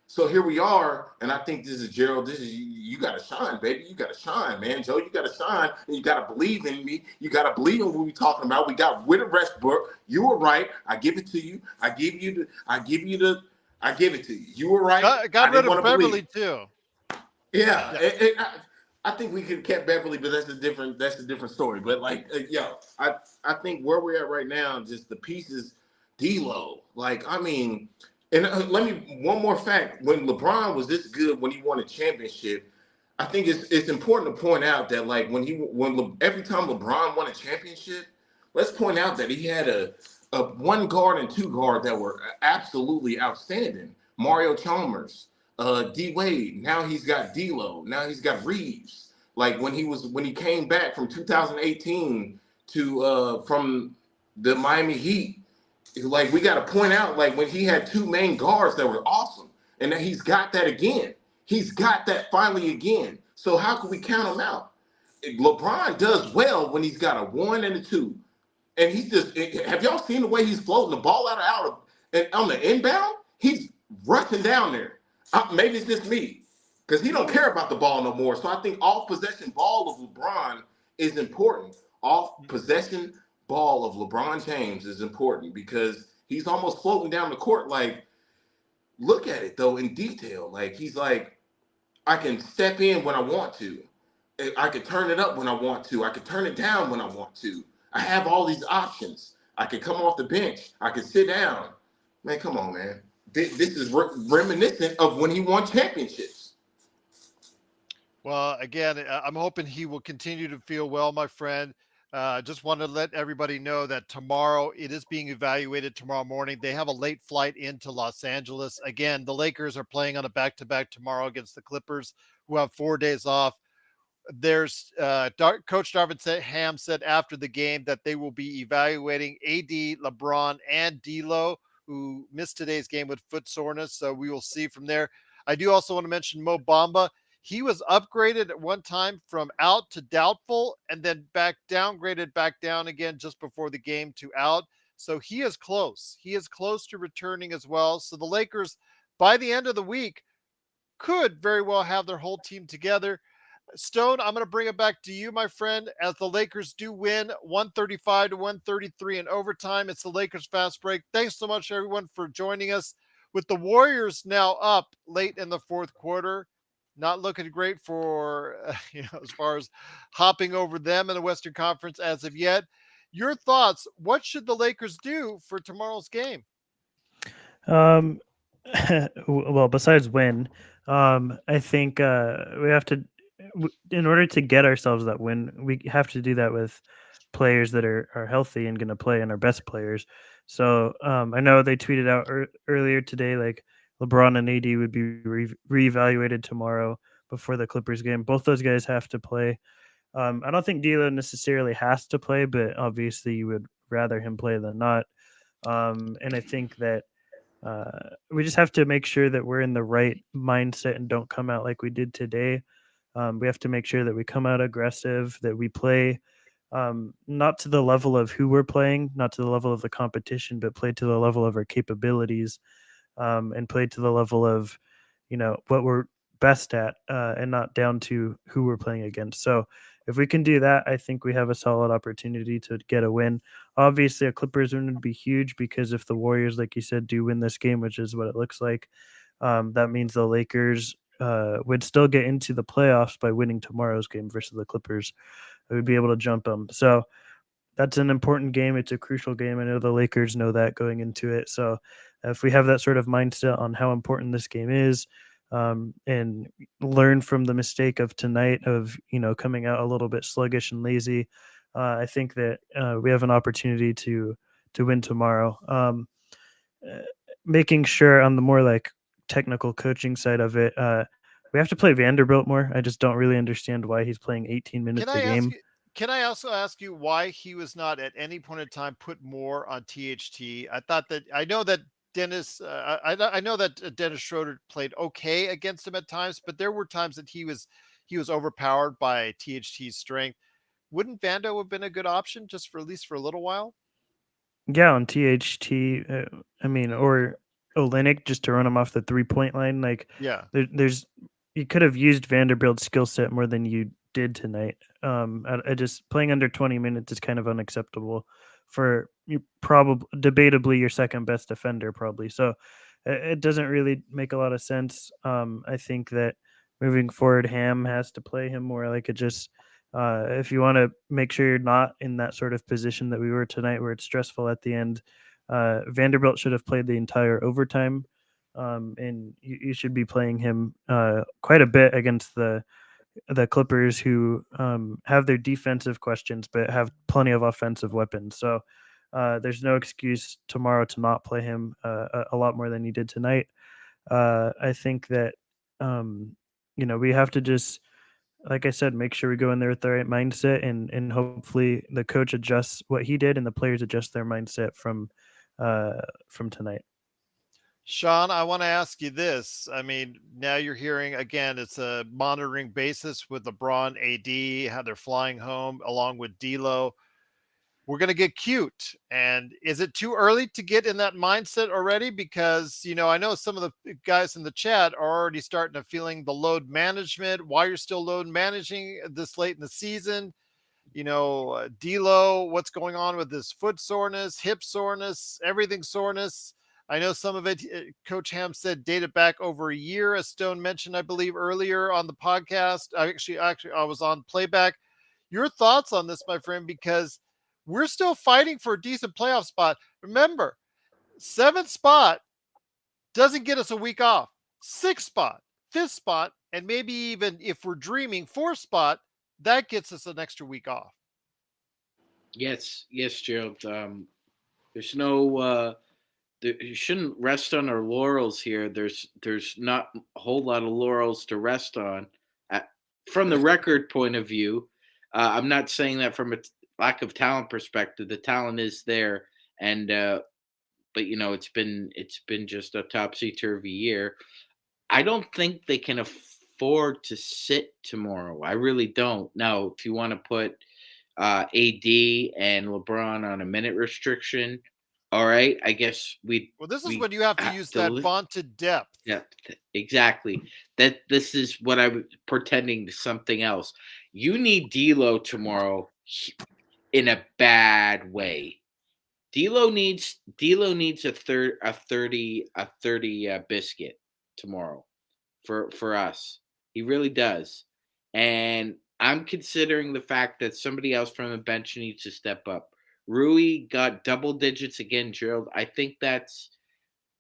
Speaker 5: So here we are. And I think this is Gerald. You got to shine, baby. You got to shine, man. Joe, you got to shine. And you got to believe in me. You got to believe in what we're talking about. We got Whittle Westbrook. You were right. I give it to you. I give it to you. You were right.
Speaker 1: Got rid of Beverly too.
Speaker 5: Yeah. I think we could have kept Beverly, but that's a different story. But like, I think where we're at right now, just the pieces, D-Lo. Like, I mean, and one more fact. When LeBron was this good, when he won a championship, I think it's important to point out that like every time LeBron won a championship, let's point out that he had a 1 guard and 2 guard that were absolutely outstanding. Mario Chalmers, D Wade. Now he's got D'Lo. Now he's got Reeves. Like when he came back from 2018 to from the Miami Heat, like we got to point out like when he had 2 main guards that were awesome, and then he's got that again. He's got that finally again. So how can we count him out? LeBron does well when he's got a 1 and a 2. And he's just, have y'all seen the way he's floating the ball out of and on the inbound? He's rushing down there. Maybe it's just me, because he don't care about the ball no more. So I think off possession ball of LeBron is important. Off possession ball of LeBron James is important because he's almost floating down the court. Like, look at it though in detail. Like, he's like, I can step in when I want to. I can turn it up when I want to. I can turn it down when I want to. I have all these options. I can come off the bench. I can sit down. Man, come on, man. This is reminiscent of when he won championships.
Speaker 1: Well, again, I'm hoping he will continue to feel well, my friend. Just want to let everybody know that tomorrow it is being evaluated tomorrow morning. They have a late flight into Los Angeles. Again, the Lakers are playing on a back-to-back tomorrow against the Clippers, who have 4 days off. There's Coach Darvin Ham said after the game that they will be evaluating AD, LeBron, and D'Lo, who missed today's game with foot soreness. So we will see from there. I do also want to mention Mo Bamba. He was upgraded at one time from out to doubtful and then downgraded back down again just before the game to out. So he is close. He is close to returning as well. So the Lakers, by the end of the week, could very well have their whole team together. Stone, I'm going to bring it back to you, my friend, as the Lakers do win 135 to 133 in overtime. It's the Lakers Fast Break. Thanks so much, everyone, for joining us. With the Warriors now up late in the 4th quarter, not looking great for, as far as hopping over them in the Western Conference as of yet. Your thoughts, what should the Lakers do for tomorrow's game?
Speaker 2: Well, besides win, I think we have to, in order to get ourselves that win, we have to do that with players that are healthy and going to play and our best players. So I know they tweeted out earlier today, like LeBron and AD would be reevaluated tomorrow before the Clippers game. Both those guys have to play. I don't think D'Lo necessarily has to play, but obviously you would rather him play than not. And I think that we just have to make sure that we're in the right mindset and don't come out like we did today. We have to make sure that we come out aggressive, that we play not to the level of who we're playing, not to the level of the competition, but play to the level of our capabilities, and play to the level of, what we're best at, and not down to who we're playing against. So if we can do that, I think we have a solid opportunity to get a win. Obviously, a Clippers win would be huge because if the Warriors, like you said, do win this game, which is what it looks like, that means the Lakers would still get into the playoffs by winning tomorrow's game versus the Clippers. We would be able to jump them. So that's an important game. It's a crucial game. I know the Lakers know that going into it. So if we have that sort of mindset on how important this game is, and learn from the mistake of tonight of coming out a little bit sluggish and lazy, I think that we have an opportunity to win tomorrow. Uh, Making sure on the more like technical coaching side of it, we have to play Vanderbilt more. I just don't really understand why he's playing 18
Speaker 1: Can
Speaker 2: minutes a
Speaker 1: I ask
Speaker 2: game.
Speaker 1: you? Can I also ask you why he was not at any point in time put more on THT? I know that I know that Dennis Schroeder played okay against him at times, but there were times that he was overpowered by THT's strength. Wouldn't Vando have been a good option just for at least for a little while?
Speaker 2: Yeah, on THT, I mean, or Olynyk just to run him off the 3-point line. Like,
Speaker 1: Yeah.
Speaker 2: there's you could have used Vanderbilt's skill set more than you did tonight. I just playing under 20 minutes is kind of unacceptable for you. Probably, debatably, your second best defender, probably. So it doesn't really make a lot of sense. I think that moving forward, Ham has to play him more. Like it just if you want to make sure you're not in that sort of position that we were tonight, where it's stressful at the end, Vanderbilt should have played the entire overtime, and you should be playing him quite a bit against the Clippers, who have their defensive questions but have plenty of offensive weapons. So there's no excuse tomorrow to not play him a lot more than you did tonight. I think that we have to just, like I said, make sure we go in there with the right mindset, and hopefully the coach adjusts what he did and the players adjust their mindset from tonight.
Speaker 1: Sean, I want to ask you this. I mean, now you're hearing again, it's a monitoring basis with LeBron, AD, how they're flying home along with D'Lo. We're going to get cute. And is it too early to get in that mindset already? Because, I know some of the guys in the chat are already starting to feeling the load management, why you're still load managing this late in the season. D'Lo, what's going on with his foot soreness, hip soreness, everything soreness. I know some of it, Coach Ham said, dated back over a year, as Stone mentioned, I believe, earlier on the podcast. I was on playback. Your thoughts on this, my friend, because we're still fighting for a decent playoff spot. Remember, 7th spot doesn't get us a week off. 6th spot, 5th spot, and maybe even if we're dreaming 4th spot, that gets us an extra week off.
Speaker 4: Yes, Gerald. There's no. You shouldn't rest on our laurels here. There's not a whole lot of laurels to rest on. From the record point of view, I'm not saying that from a lack of talent perspective. The talent is there, and but it's been just a topsy turvy year. I don't think they can afford to sit tomorrow. I really don't. Now, if you want to put AD and LeBron on a minute restriction, all right, I guess
Speaker 1: Well, this is
Speaker 4: we
Speaker 1: when you have to
Speaker 4: have
Speaker 1: use
Speaker 4: to
Speaker 1: that vaunted depth.
Speaker 4: yeah, exactly. That this is what I was pretending to something else. You need D'Lo tomorrow in a bad way. D'Lo needs a 30 biscuit tomorrow for us. He really does. And I'm considering the fact that somebody else from the bench needs to step up. Rui got double digits again, Gerald. I think that's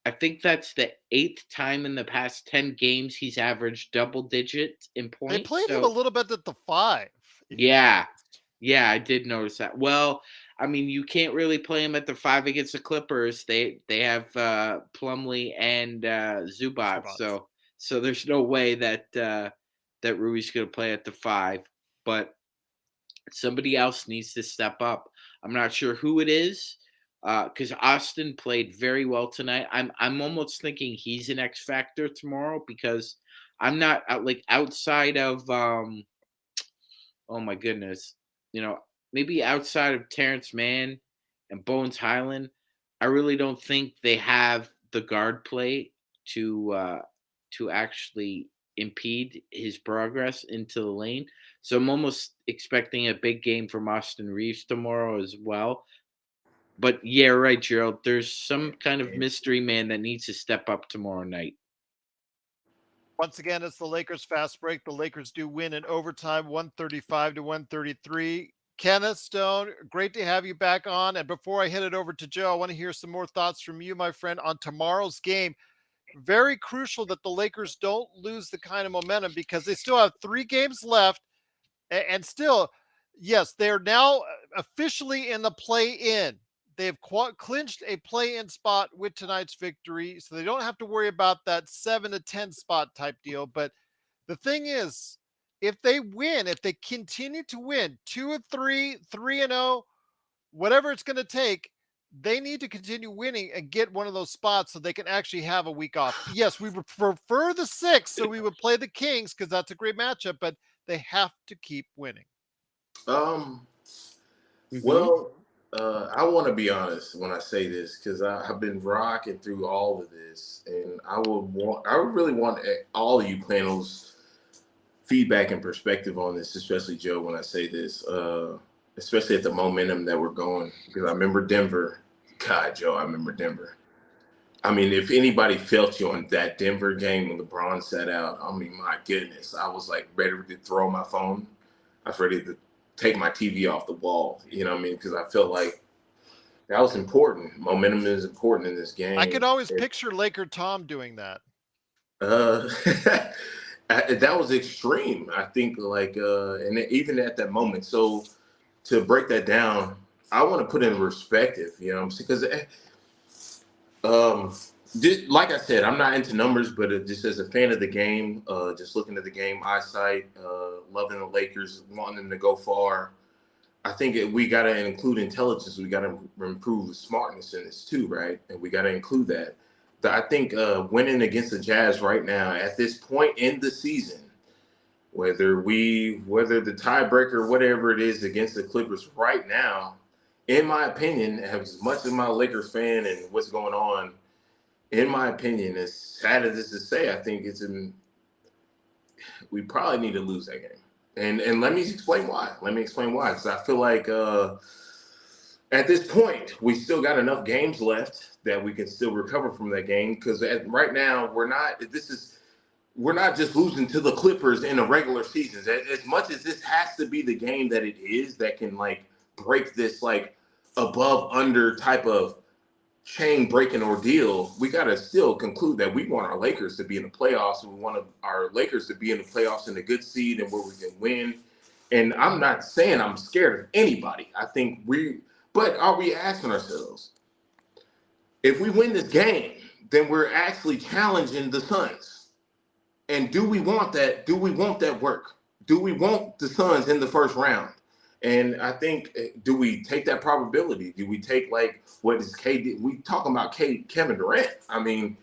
Speaker 4: the 8th time in the past 10 games he's averaged double digits in
Speaker 1: They
Speaker 4: points.
Speaker 1: played him a
Speaker 4: So
Speaker 1: little bit at the 5. If you
Speaker 4: yeah,
Speaker 1: noticed.
Speaker 4: yeah, I did notice that. Well, I mean, you can't really play him at the 5 against the Clippers. They have Plumlee and Zubac,
Speaker 1: Subats.
Speaker 4: so there's no way that that Rui's going to play at the 5. But somebody else needs to step up. I'm not sure who it is, because Austin played very well tonight. I'm almost thinking he's an X factor tomorrow, because I'm not like outside of oh my goodness, maybe outside of Terrence Mann and Bones Highland, I really don't think they have the guard play to actually impede his progress into the lane. So I'm almost expecting a big game from Austin Reeves tomorrow as well. But yeah, right, Gerald. There's some kind of mystery man that needs to step up tomorrow night.
Speaker 1: Once again, it's the Lakers fast break. The Lakers do win in overtime, 135 to 133. Kenneth Stone, great to have you back on. And before I head it over to Joe, I want to hear some more thoughts from you, my friend, on tomorrow's game. Very crucial that the Lakers don't lose the kind of momentum because they still have 3 games left. And still, yes, they're now officially in the play-in. They have clinched a play-in spot with tonight's victory, so they don't have to worry about that 7 to 10 spot type deal. But the thing is, if they win, if they continue to win 2-3, 3-0, whatever it's going to take, they need to continue winning and get one of those spots so they can actually have a week off. Yes, we would prefer the 6, so we would play the Kings because that's a great matchup, but they have to keep winning.
Speaker 5: Well, I want to be honest when I say this because I've been rocking through all of this, and I would really want all of you panels feedback and perspective on this, especially Joe. When I say this, especially at the momentum that we're going, because I remember Denver. God, Joe, I remember Denver. I mean, if anybody felt you on that Denver game when LeBron sat out, I mean, my goodness, I was like ready to throw my phone. I was ready to take my TV off the wall. You know what I mean? Because I felt like that was important. Momentum is important in this game.
Speaker 1: I could always picture Laker Tom doing that.
Speaker 5: That was extreme. I think and even at that moment. So to break that down, I want to put it in perspective, you know what I'm saying? Because like I said, I'm not into numbers, but just as a fan of the game, just looking at the game eyesight, loving the Lakers, wanting them to go far, I think we got to include intelligence. We got to improve smartness in this too, right? And we got to include that. I think winning against the Jazz right now at this point in the season, whether the tiebreaker, whatever it is against the Clippers right now, in my opinion, as much as my Lakers fan and what's going on, in my opinion, as sad as this is to say, I think we probably need to lose that game. And let me explain why. Because I feel like at this point, we still got enough games left that we can still recover from that game. Because right now, we're not just losing to the Clippers in a regular season. As much as this has to be the game that it is that can break this above under type of chain breaking ordeal, we got to still conclude that we want our Lakers to be in the playoffs, and we want our Lakers to be in the playoffs in a good seed and where we can win. And I'm not saying I'm scared of anybody. I think but are we asking ourselves, if we win this game, then we're actually challenging the Suns? And do we want that? Do we want that work? Do we want the Suns in the first round? And I think, do we take that probability? Do we take what is KD? We talking about Kevin Durant. I mean,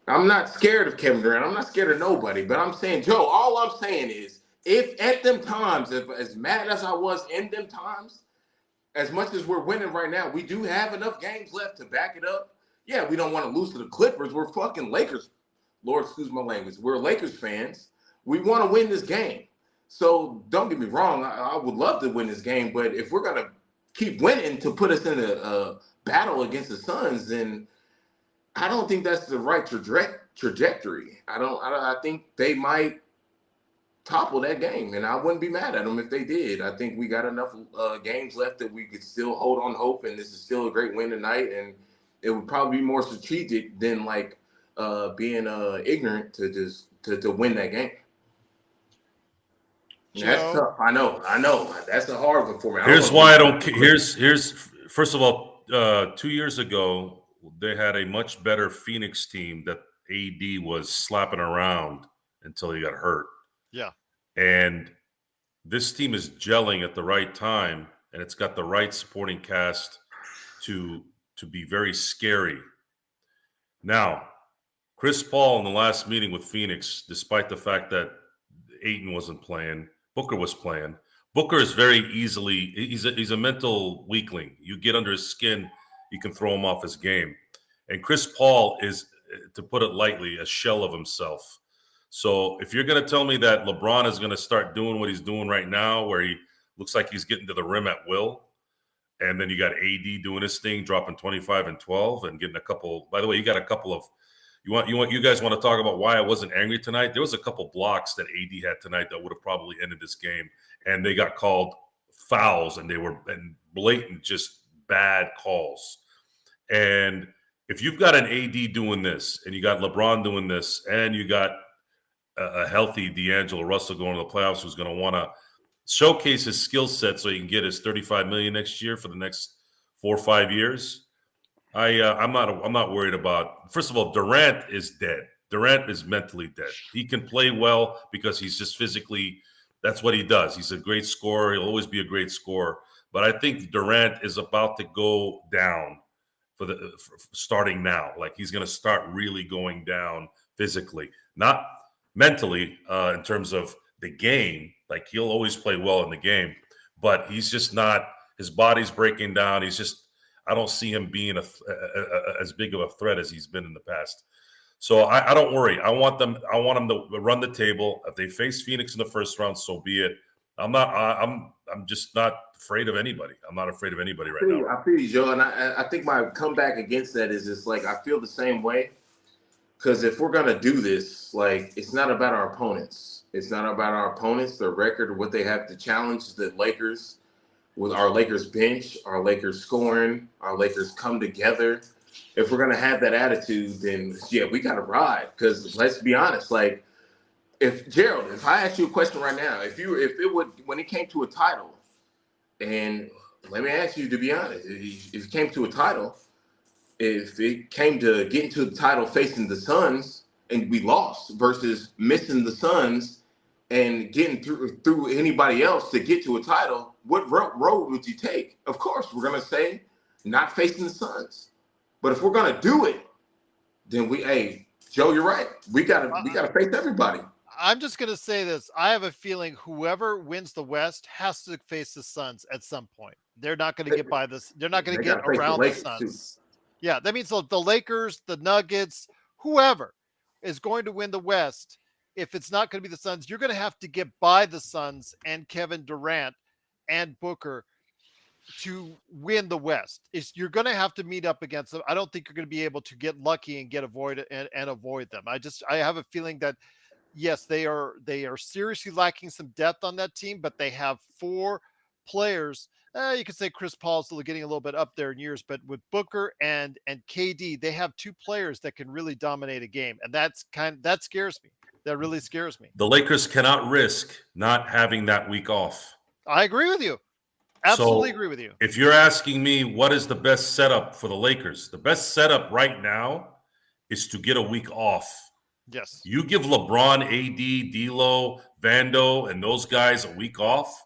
Speaker 5: I'm not scared of Kevin Durant. I'm not scared of nobody. But I'm saying, Joe, all I'm saying is, if at them times, if as mad as I was in them times, as much as we're winning right now, we do have enough games left to back it up. Yeah, we don't want to lose to the Clippers. We're fucking Lakers. Lord, excuse my language. We're Lakers fans. We want to win this game. So don't get me wrong. I would love to win this game, but if we're gonna keep winning to put us in a battle against the Suns, then I don't think that's the right trajectory. I think they might topple that game, and I wouldn't be mad at them if they did. I think we got enough games left that we could still hold on hope, and this is still a great win tonight. And it would probably be more strategic than being ignorant to win that game. That's tough. I know. That's a hard one for me.
Speaker 3: Here's why I don't. Here's first of all, 2 years ago they had a much better Phoenix team that AD was slapping around until he got hurt.
Speaker 1: Yeah,
Speaker 3: and this team is gelling at the right time, and it's got the right supporting cast to be very scary. Now, Chris Paul in the last meeting with Phoenix, despite the fact that Ayton wasn't playing, Booker was playing. Booker is very easily, he's a mental weakling. You get under his skin, you can throw him off his game. And Chris Paul is, to put it lightly, a shell of himself. So if you're going to tell me that LeBron is going to start doing what he's doing right now, where he looks like he's getting to the rim at will, and then you got AD doing his thing, dropping 25 and 12 and getting a couple. By the way, you got a couple of you guys want to talk about why I wasn't angry tonight? There was a couple blocks that AD had tonight that would have probably ended this game, and they got called fouls, and they were blatant, just bad calls. And if you've got an AD doing this, and you got LeBron doing this, and you got a healthy D'Angelo Russell going to the playoffs, who's going to want to showcase his skill set so he can get his $35 million next year for the next 4 or 5 years. I'm not worried about. First of all, Durant is dead. Durant is mentally dead. He can play well because he's just physically. That's what he does. He's a great scorer. He'll always be a great scorer. But I think Durant is about to go down for starting now. Like, he's going to start really going down physically, not mentally, in terms of the game. Like, he'll always play well in the game, but he's just not. His body's breaking down. He's just. I don't see him being as big of a threat as he's been in the past. So I don't worry. I want them to run the table. If they face Phoenix in the first round, so be it. I'm just not afraid of anybody. I'm not afraid of anybody right now.
Speaker 5: I feel you, Joe, and I think my comeback against that is just like I feel the same way. Because if we're gonna do this, like, it's not about our opponents. It's not about our opponents, their record, what they have to challenge the Lakers. With our Lakers bench, our Lakers scoring, our Lakers come together. If we're gonna have that attitude, then yeah, we gotta ride. Because let's be honest, like, if Gerald, if I ask you a question right now, when it came to a title, and let me ask you to be honest, if it came to a title, if it came to getting to the title facing the Suns and we lost versus missing the Suns and getting through anybody else to get to a title, what road would you take? Of course, we're gonna say not facing the Suns. But if we're gonna do it, then Joe, you're right. We gotta face everybody.
Speaker 1: I'm just gonna say this. I have a feeling whoever wins the West has to face the Suns at some point. They're not gonna get by this. They're not gonna get around the Suns. Yeah, that means the Lakers, the Nuggets, whoever is going to win the West. If it's not going to be the Suns, you're going to have to get by the Suns and Kevin Durant and Booker to win the West. You're going to have to meet up against them. I don't think you're going to be able to get lucky and avoid them. I have a feeling that yes, they are seriously lacking some depth on that team, but they have 4 players. You could say Chris Paul's still getting a little bit up there in years, but with Booker and KD, they have 2 players that can really dominate a game, and that scares me. That really scares me.
Speaker 3: The Lakers cannot risk not having that week off.
Speaker 1: I agree with you. Absolutely agree with you.
Speaker 3: If you're asking me what is the best setup for the Lakers, the best setup right now is to get a week off.
Speaker 1: Yes.
Speaker 3: You give LeBron, AD, D'Lo, Vando, and those guys a week off,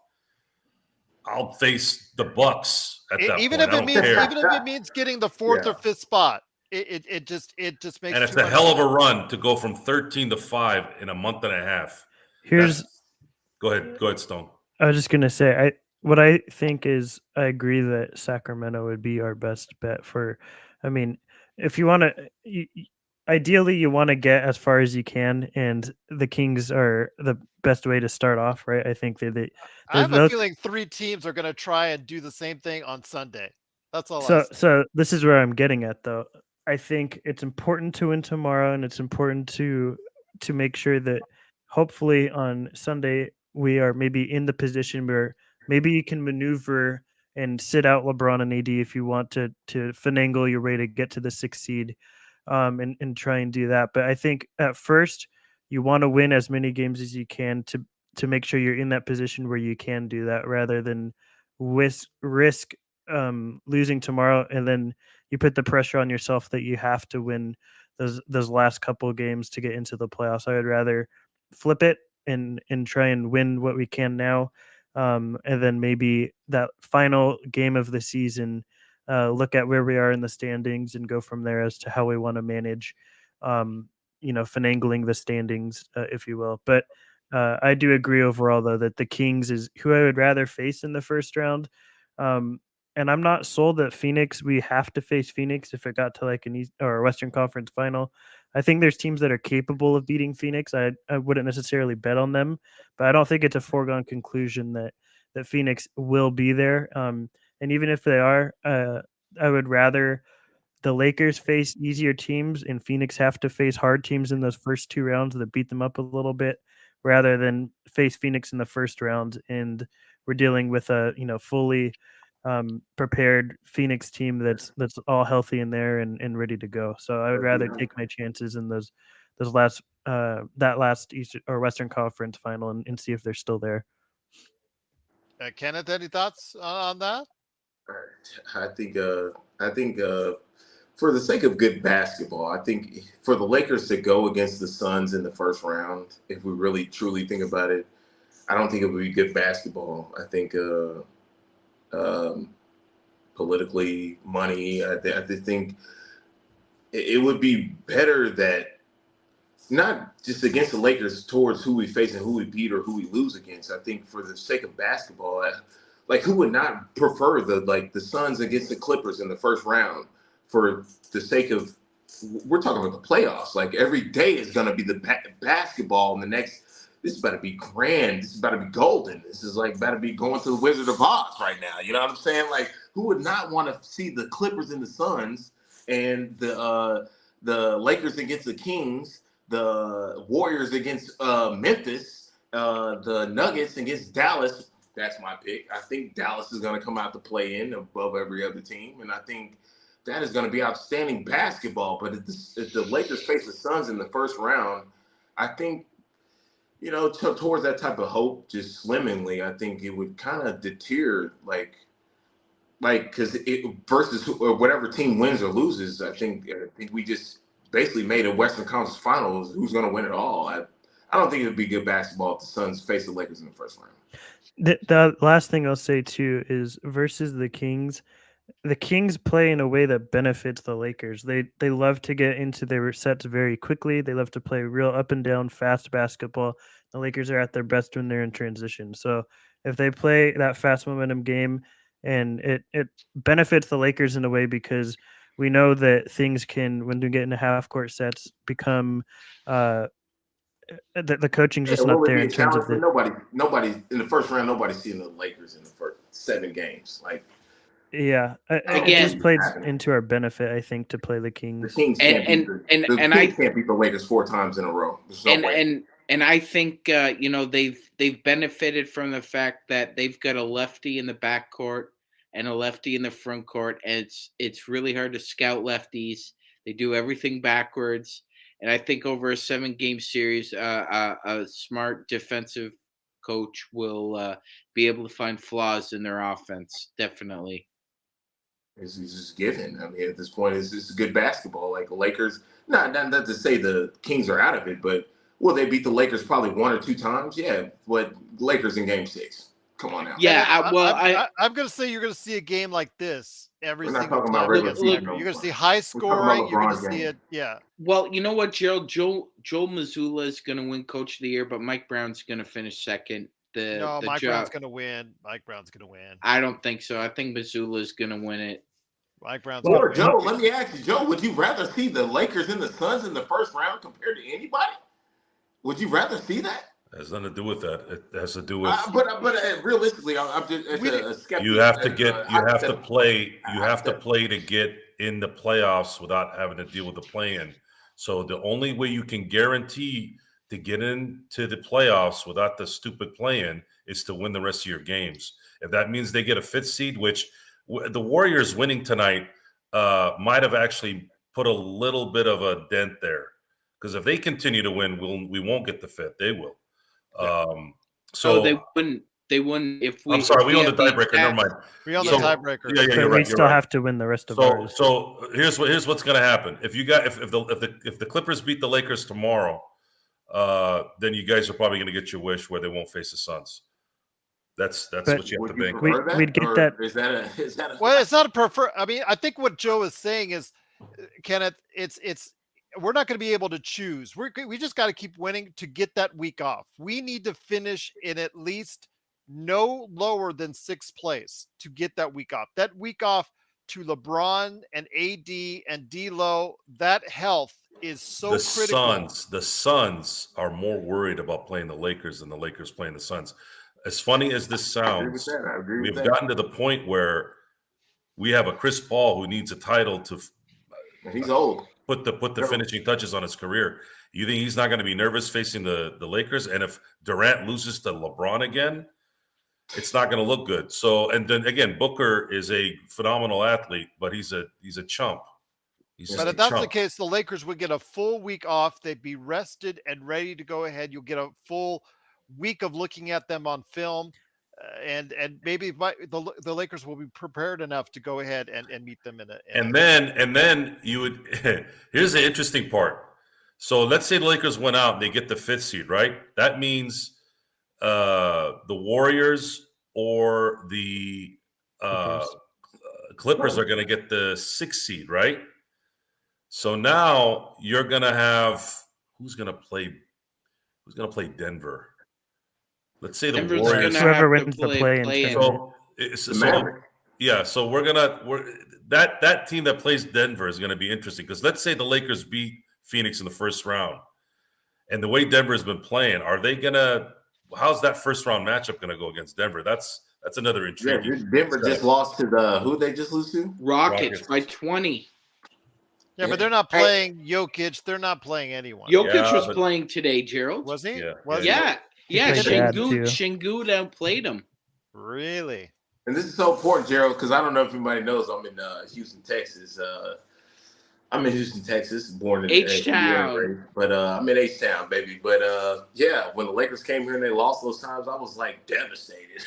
Speaker 3: I'll face the Bucks at that
Speaker 1: even
Speaker 3: point.
Speaker 1: Even if it means getting the 4th or 5th spot. It just makes.
Speaker 3: And it's a hell of a run to go from 13 to 5 in a month and a half. Go ahead, Stone.
Speaker 2: I was just gonna say, what I think is, I agree that Sacramento would be our best bet for. I mean, if you want to, ideally you want to get as far as you can, and the Kings are the best way to start off, right? I think I
Speaker 1: have a feeling 3 teams are going to try and do the same thing on Sunday. That's all.
Speaker 2: So this is where I'm getting at, though. I think it's important to win tomorrow, and it's important to make sure that hopefully on Sunday we are maybe in the position where maybe you can maneuver and sit out LeBron and AD if you want to finagle your way to get to the 6th seed, and try and do that. But I think at first you want to win as many games as you can to make sure you're in that position where you can do that, rather than risk losing tomorrow, and then you put the pressure on yourself that you have to win those last couple of games to get into the playoffs. I would rather flip it and try and win what we can now, and then maybe that final game of the season, look at where we are in the standings and go from there as to how we want to manage, finagling the standings, if you will. But I do agree overall, though, that the Kings is who I would rather face in the first round. And I'm not sold that Phoenix, we have to face Phoenix if it got to like an East or a Western Conference final. I think there's teams that are capable of beating Phoenix. I wouldn't necessarily bet on them, but I don't think it's a foregone conclusion that Phoenix will be there. And even if they are, I would rather the Lakers face easier teams and Phoenix have to face hard teams in those first 2 rounds that beat them up a little bit, rather than face Phoenix in the first round and we're dealing with a fully prepared Phoenix team that's all healthy in there and ready to go. So I would rather take my chances in those last that last Eastern or Western Conference final and see if they're still there.
Speaker 1: Kenneth, any thoughts on that?
Speaker 5: I think for the sake of good basketball, I think for the Lakers to go against the Suns in the first round, if we really truly think about it, I don't think it would be good basketball. I think politically, money, I think it would be better that not just against the Lakers towards who we face and who we beat or who we lose against. I think for the sake of basketball, like who would not prefer the Suns against the Clippers in the first round for the sake of we're talking about the playoffs. Like every day is going to be the basketball in the next. This is about to be grand. This is about to be golden. This is like about to be going to the Wizard of Oz right now. You know what I'm saying? Like who would not want to see the Clippers and the Suns and the Lakers against the Kings, the Warriors against Memphis, the Nuggets against Dallas? That's my pick. I think Dallas is going to come out to play in above every other team, and I think that is going to be outstanding basketball. But if the Lakers face the Suns in the first round, I think, towards that type of hope, just swimmingly, I think it would kind of deter, because it versus whatever team wins or loses. I think we just basically made a Western Conference Finals. Who's going to win it all? I don't think it would be good basketball if the Suns face the Lakers in the first round.
Speaker 2: The last thing I'll say too is versus the Kings. The Kings play in a way that benefits the Lakers. They love to get into their sets very quickly. They love to play real up and down fast basketball. The Lakers are at their best when they're in transition. So if they play that fast momentum game, and it benefits the Lakers in a way because we know that things can, when you get into half court sets, become the coaching's just not there in terms of the
Speaker 5: nobody in the first round. Nobody's seeing the Lakers in the first 7 games.
Speaker 2: Yeah, it just plays into our benefit, I think, to play the Kings.
Speaker 5: The Kings can't beat the Lakers 4 times in a row.
Speaker 4: And I think they've benefited from the fact that they've got a lefty in the backcourt and a lefty in the front court, and it's really hard to scout lefties. They do everything backwards, and I think over a 7-game series, a smart defensive coach will be able to find flaws in their offense. Definitely.
Speaker 5: It's just given. I mean, at this point, it's good basketball. Like the Lakers, not to say the Kings are out of it, but will they beat the Lakers probably 1 or 2 times? Yeah, but Lakers in Game 6. Come on now.
Speaker 4: Yeah,
Speaker 1: I'm going to say you're going to see a game like this every single time.
Speaker 5: About
Speaker 1: You're going to see high scoring. You're going to see it. Yeah.
Speaker 4: Well, you know what, Gerald? Joel Mazzulla is going to win Coach of the Year, but Mike Brown's going to finish second.
Speaker 1: Mike Brown's going to win. Mike Brown's going to win.
Speaker 4: I don't think so. I think Mazzulla is going to win it.
Speaker 1: Mike Brown's
Speaker 5: going to win. Joe, let me ask you, Joe, would you rather see the Lakers and the Suns in the first round compared to anybody? Would you rather see that?
Speaker 3: It has nothing to do with that. It has to do with.
Speaker 5: But realistically, I'm just a skeptic.
Speaker 3: You have to play to get in the playoffs without having to deal with the play-in. So the only way you can guarantee to get into the playoffs without the stupid play-in is to win the rest of your games. If that means they get a 5th seed, which the Warriors winning tonight might have actually put a little bit of a dent there. Because if they continue to win, we won't get the 5th. They will. So
Speaker 4: they wouldn't. They wouldn't if we.
Speaker 3: I'm sorry, we own the tiebreaker. Never mind.
Speaker 1: We own the tiebreaker.
Speaker 3: Yeah, you're right.
Speaker 2: We still have to win the rest of ours.
Speaker 3: So here's what's going to happen. If the Clippers beat the Lakers tomorrow, then you guys are probably going to get your wish where they won't face the Suns. That's what you have to bank.
Speaker 2: We'd get that.
Speaker 5: Is that a
Speaker 1: well, it's not a prefer. I mean, I think what Joe is saying is, Kenneth, it's we're not going to be able to choose. We just got to keep winning to get that week off. We need to finish in at least no lower than 6th place to get that week off. That week off to LeBron and AD and D'Lo. That health is so critical.
Speaker 3: The Suns are more worried about playing the Lakers than the Lakers playing the Suns. As funny as this
Speaker 5: I agree with
Speaker 3: sounds,
Speaker 5: that. I agree with
Speaker 3: we've
Speaker 5: that.
Speaker 3: gotten to the point where we have a Chris Paul who needs a title to
Speaker 5: He's old.
Speaker 3: put the finishing touches on his career. You think he's not going to be nervous facing the Lakers? And if Durant loses to LeBron again, it's not going to look good. So, and then again, Booker is a phenomenal athlete, but he's a chump.
Speaker 1: But if that's the case, the Lakers would get a full week off. They'd be rested and ready to go ahead. You'll get a full week of looking at them on film, and maybe the Lakers will be prepared enough to go ahead and meet them in a.
Speaker 3: And then you would. Here's the interesting part. So let's say the Lakers went out and they get the 5th seed, right? That means the Warriors or the Clippers are going to get the 6th seed, right? So now you're going to have who's going to play Denver? Let's say the
Speaker 4: Denver's
Speaker 3: Warriors.
Speaker 4: gonna
Speaker 2: Whoever
Speaker 4: have to
Speaker 2: wins the
Speaker 4: play
Speaker 2: play-in
Speaker 4: in.
Speaker 2: tournament.
Speaker 3: Yeah, so we're that team that plays Denver is going to be interesting because let's say the Lakers beat Phoenix in the first round, and the way Denver's been playing, how's that first round matchup going to go against Denver? That's another intriguing.
Speaker 5: Yeah, Denver just lost to who they just lose to?
Speaker 4: Rockets by 20.
Speaker 1: Yeah, but they're not playing Jokic. They're not playing anyone.
Speaker 4: Jokic was playing today, Gerald.
Speaker 1: Was he?
Speaker 4: Yeah.
Speaker 2: played bad, too.
Speaker 4: Shingu outplayed him.
Speaker 1: Really?
Speaker 5: And this is so important, Gerald, because I don't know if anybody knows I'm in Houston, Texas. I'm in Houston, Texas, born in
Speaker 4: H-Town.
Speaker 5: but I'm in H-Town, baby. But yeah, when the Lakers came here and they lost those times, I was like devastated.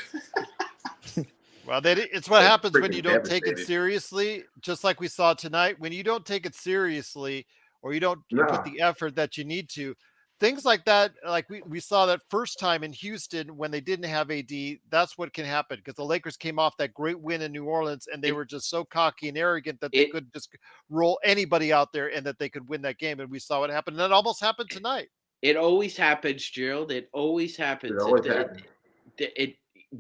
Speaker 1: Well, it's what happens when you don't take it
Speaker 5: devastated.
Speaker 1: seriously, just like we saw tonight. When you don't take it seriously or you don't put the effort that you need to, things like that, like we saw that first time in Houston when they didn't have AD, that's what can happen because the Lakers came off that great win in New Orleans and they were just so cocky and arrogant that they could just roll anybody out there and that they could win that game. And we saw what happened. And that almost happened tonight.
Speaker 4: It always happens, Gerald. It always happens.
Speaker 5: It always happens.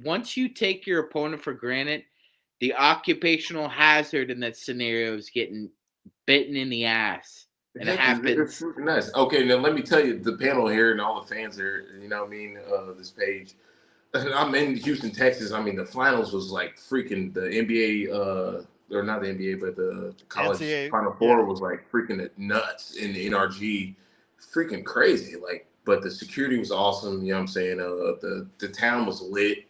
Speaker 4: Once you take your opponent for granted, the occupational hazard in that scenario is getting bitten in the ass. And it happens.
Speaker 5: It's nice. Okay, now let me tell you, the panel here and all the fans here, you know what I mean, this page. I'm in Houston, Texas. I mean, the finals was like freaking the NBA, or not the NBA, but the college
Speaker 1: NCAA,
Speaker 5: Final Four was like freaking nuts in the NRG. Freaking crazy. Like, but the security was awesome. You know what I'm saying? The town was lit.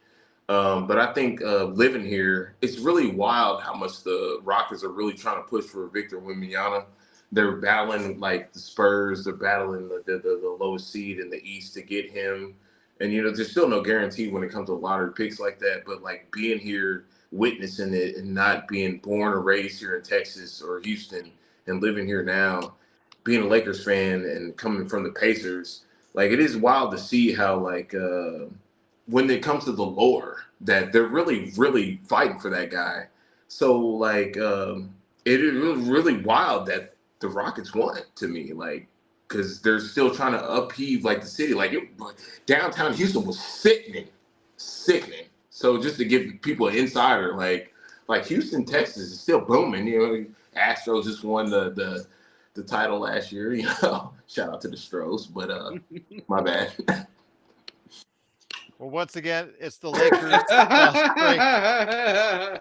Speaker 5: But I think living here, it's really wild how much the Rockets are really trying to push for Victor Wembanyama. They're battling like the Spurs. They're battling the lowest seed in the East to get him. And, you know, there's still no guarantee when it comes to lottery picks like that. But, like, being here, witnessing it, and not being born or raised here in Texas or Houston and living here now, being a Lakers fan and coming from the Pacers, like, it is wild to see how, like, when it comes to the lore, that they're really, really fighting for that guy. So, like, it is really wild that the Rockets won to me, like, because they're still trying to upheave like the city. Like downtown Houston was sickening. So just to give people an insider, like Houston, Texas is still booming. You know, Astros just won the title last year. You know, shout out to the Stros, but my bad.
Speaker 1: Well, once again, it's the Lakers. Fast break.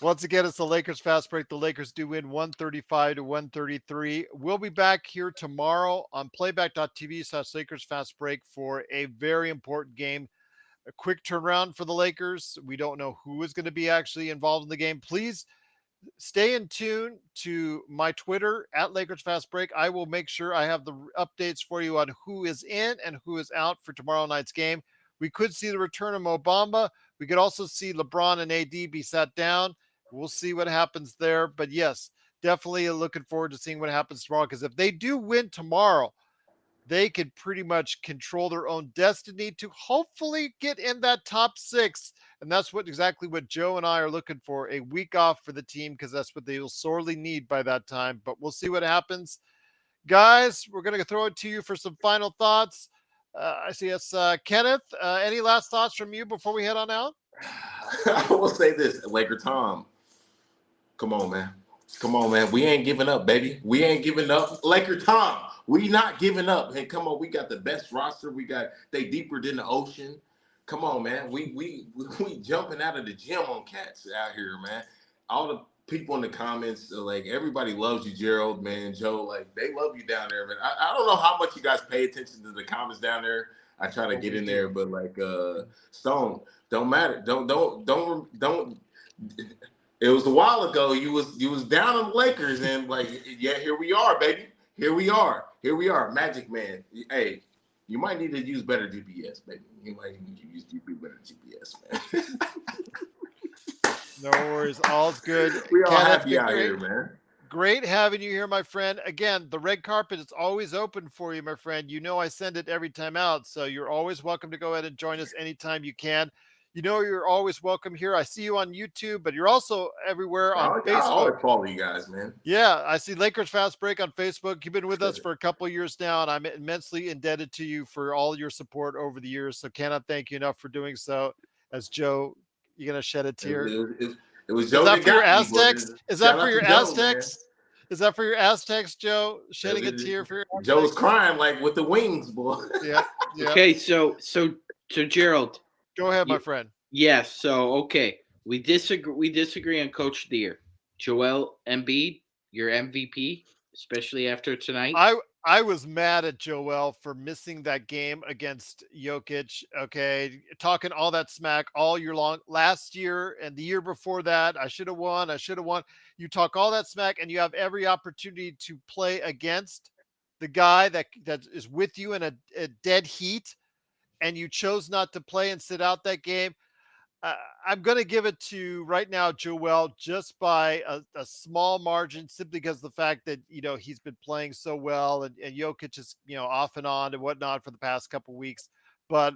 Speaker 1: Once again, it's the Lakers fast break. The Lakers do win 135-133. We'll be back here tomorrow on playback.tv/Lakers fast break for a very important game. A quick turnaround for the Lakers. We don't know who is going to be actually involved in the game. Please stay in tune to my Twitter at Lakers Fast Break. I will make sure I have the updates for you on who is in and who is out for tomorrow night's game. We could see the return of Mo Bamba. We could also see LeBron and AD be sat down. We'll see what happens there. But yes, definitely looking forward to seeing what happens tomorrow. Because if they do win tomorrow, they could pretty much control their own destiny to hopefully get in that top 6. And that's exactly what Joe and I are looking for, a week off for the team, because that's what they will sorely need by that time. But we'll see what happens. Guys, we're going to throw it to you for some final thoughts. I see us, Kenneth. Any last thoughts from you before we head on out?
Speaker 5: I will say this, Laker Tom. Come on, man. Come on, man. We ain't giving up, baby. We ain't giving up. Laker Tom, we not giving up. Hey, come on. We got the best roster. They deeper than the ocean. Come on, man. We jumping out of the gym on cats out here, man. All the people in the comments, like everybody loves you, Gerald, man, Joe. Like they love you down there, man. I don't know how much you guys pay attention to the comments down there. I try to get in there, but like Stone, don't matter. Don't. It was a while ago. You was down on the Lakers, and like, yeah, here we are, baby. Here we are. MagicMan. Hey, you might need to use better GPS, baby. You might need to use better GPS, man.
Speaker 1: No worries. All's good.
Speaker 5: We all
Speaker 1: Kenneth,
Speaker 5: happy out here, man.
Speaker 1: Great having you here, my friend. Again, the red carpet is always open for you, my friend. You know I send it every time out, so you're always welcome to go ahead and join us anytime you can. You know you're always welcome here. I see you on YouTube, but you're also everywhere on Facebook.
Speaker 5: I always follow you guys, man.
Speaker 1: Yeah, I see Lakers Fast Break on Facebook. You've been with us for a couple of years now, and I'm immensely indebted to you for all your support over the years. So cannot thank you enough for doing so. As Joe, you're gonna shed a tear.
Speaker 5: It was Joe.
Speaker 1: Is that for your
Speaker 5: got me,
Speaker 1: Aztecs?
Speaker 5: boy.
Speaker 1: Is that
Speaker 5: Shout
Speaker 1: for
Speaker 5: out
Speaker 1: your
Speaker 5: to Joe,
Speaker 1: Aztecs? Is that for your Aztecs, Joe? Shedding a tear for your Aztecs?
Speaker 5: Joe's crying like with the wings, boy.
Speaker 1: Yeah.
Speaker 4: Okay, so Gerald.
Speaker 1: Go ahead, my friend.
Speaker 4: Yes. So okay, we disagree on Coach of the Year. Joel Embiid, your MVP, especially after tonight.
Speaker 1: I was mad at Joel for missing that game against Jokic. Okay, talking all that smack all year long. Last year and the year before that, I should have won. You talk all that smack, and you have every opportunity to play against the guy that is with you in a dead heat, and you chose not to play and sit out that game. I'm going to give it to right now, Joel, just by a small margin, simply because of the fact that, he's been playing so well and Jokic is, off and on and whatnot for the past couple of weeks, but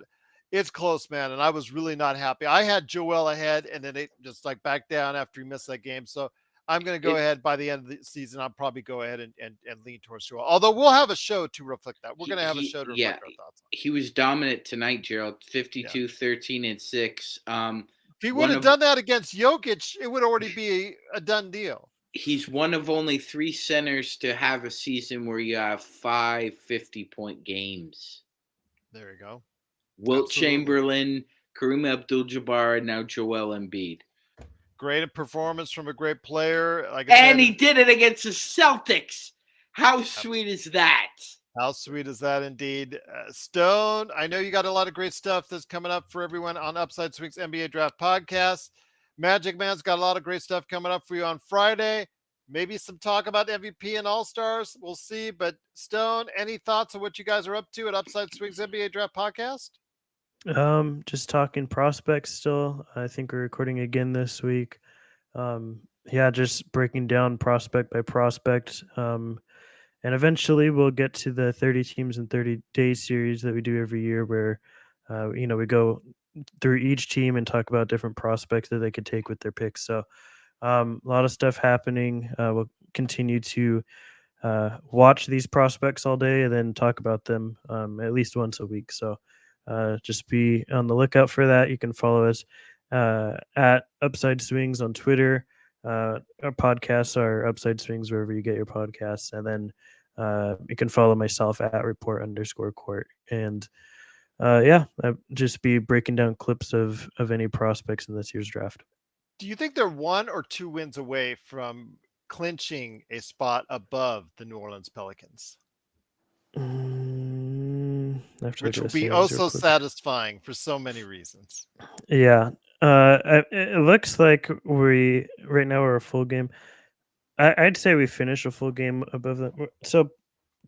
Speaker 1: it's close, man. And I was really not happy. I had Joel ahead and then it just like back down after he missed that game. So I'm going to go ahead by the end of the season. I'll probably go ahead and lean towards Joel. Although we'll have a show to reflect that. We're going to have a show to reflect our thoughts.
Speaker 4: He was dominant tonight, Gerald. 52, 13, and 6.
Speaker 1: If he would have done that against Jokic, it would already be a done deal.
Speaker 4: He's one of only 3 centers to have a season where you have 5 50-point games.
Speaker 1: There you go.
Speaker 4: Wilt Chamberlain, Kareem Abdul-Jabbar, and now Joel Embiid.
Speaker 1: Great performance from a great player.
Speaker 4: And he did it against the Celtics. How sweet is that?
Speaker 1: How sweet is that indeed? Stone, I know you got a lot of great stuff that's coming up for everyone on Upside Swings NBA Draft Podcast. MagicMan's got a lot of great stuff coming up for you on Friday. Maybe some talk about MVP and All-Stars. We'll see. But Stone, any thoughts on what you guys are up to at Upside Swings NBA Draft Podcast?
Speaker 2: Just talking prospects still. I think we're recording again this week. Just breaking down prospect by prospect. And eventually we'll get to the 30 teams in 30-day series that we do every year where, we go through each team and talk about different prospects that they could take with their picks. So a lot of stuff happening. We'll continue to watch these prospects all day and then talk about them at least once a week. So just be on the lookout for that. You can follow us at Upside Swings on Twitter. Our podcasts are Upside Swings wherever you get your podcasts. And then you can follow myself at report_court. And I'll just be breaking down clips of any prospects in this year's draft.
Speaker 1: Do you think they're 1 or 2 wins away from clinching a spot above the New Orleans Pelicans? Which will be so satisfying for so many reasons.
Speaker 2: Yeah. It looks like right now we're a full game. I'd say we finish a full game above that. So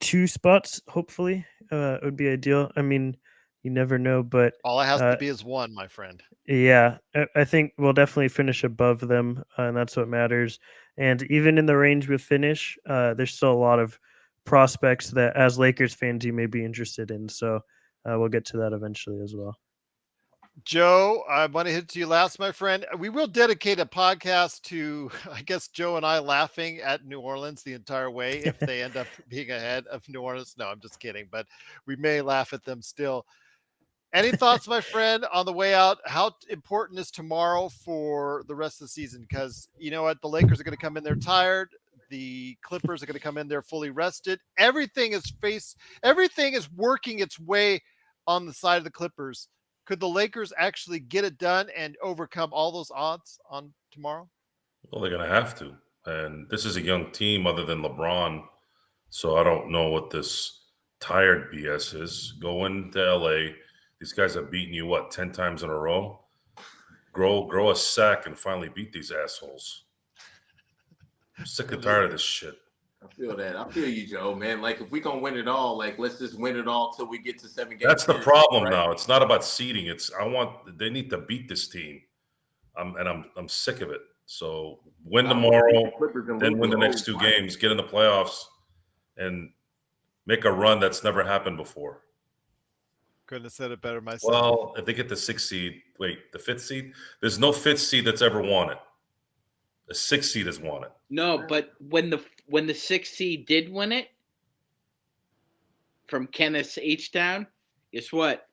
Speaker 2: 2 spots, hopefully, would be ideal. I mean, you never know, but
Speaker 1: all it has to be is 1, my friend.
Speaker 2: Yeah, I think we'll definitely finish above them, and that's what matters. And even in the range we finish, there's still a lot of prospects that, as Lakers fans, you may be interested in. So we'll get to that eventually as well.
Speaker 1: Joe, I want to hit to you last, my friend. We will dedicate a podcast to, I guess, Joe and I laughing at New Orleans the entire way if they end up being ahead of New Orleans. No, I'm just kidding, but we may laugh at them still. Any thoughts, my friend, on the way out? How important is tomorrow for the rest of the season? Because you know what, the Lakers are going to come in there tired. The Clippers are going to come in there fully rested. Everything is working its way on the side of the Clippers. Could the Lakers actually get it done and overcome all those odds on tomorrow?
Speaker 3: Well, they're going to have to. And this is a young team other than LeBron. So I don't know what this tired BS is. Going to LA. These guys have beaten you, 10 times in a row? Grow a sack and finally beat these assholes. I'm sick and tired of this shit.
Speaker 5: I feel that. I feel you, Joe, man. Like, if we going to win it all, like, let's just win it all till we get to 7 games.
Speaker 3: That's the problem now. It's not about seeding. They need to beat this team. I'm sick of it. So win tomorrow, then win the next 2 games, get in the playoffs, and make a run that's never happened before.
Speaker 1: Couldn't have said it better myself.
Speaker 3: Well, if they get the 6th seed, the 5th seed, there's no 5th seed that's ever won it. The 6th seed has won it.
Speaker 4: No, but when the 6th seed did win it from Kenneth's H-Town, guess what?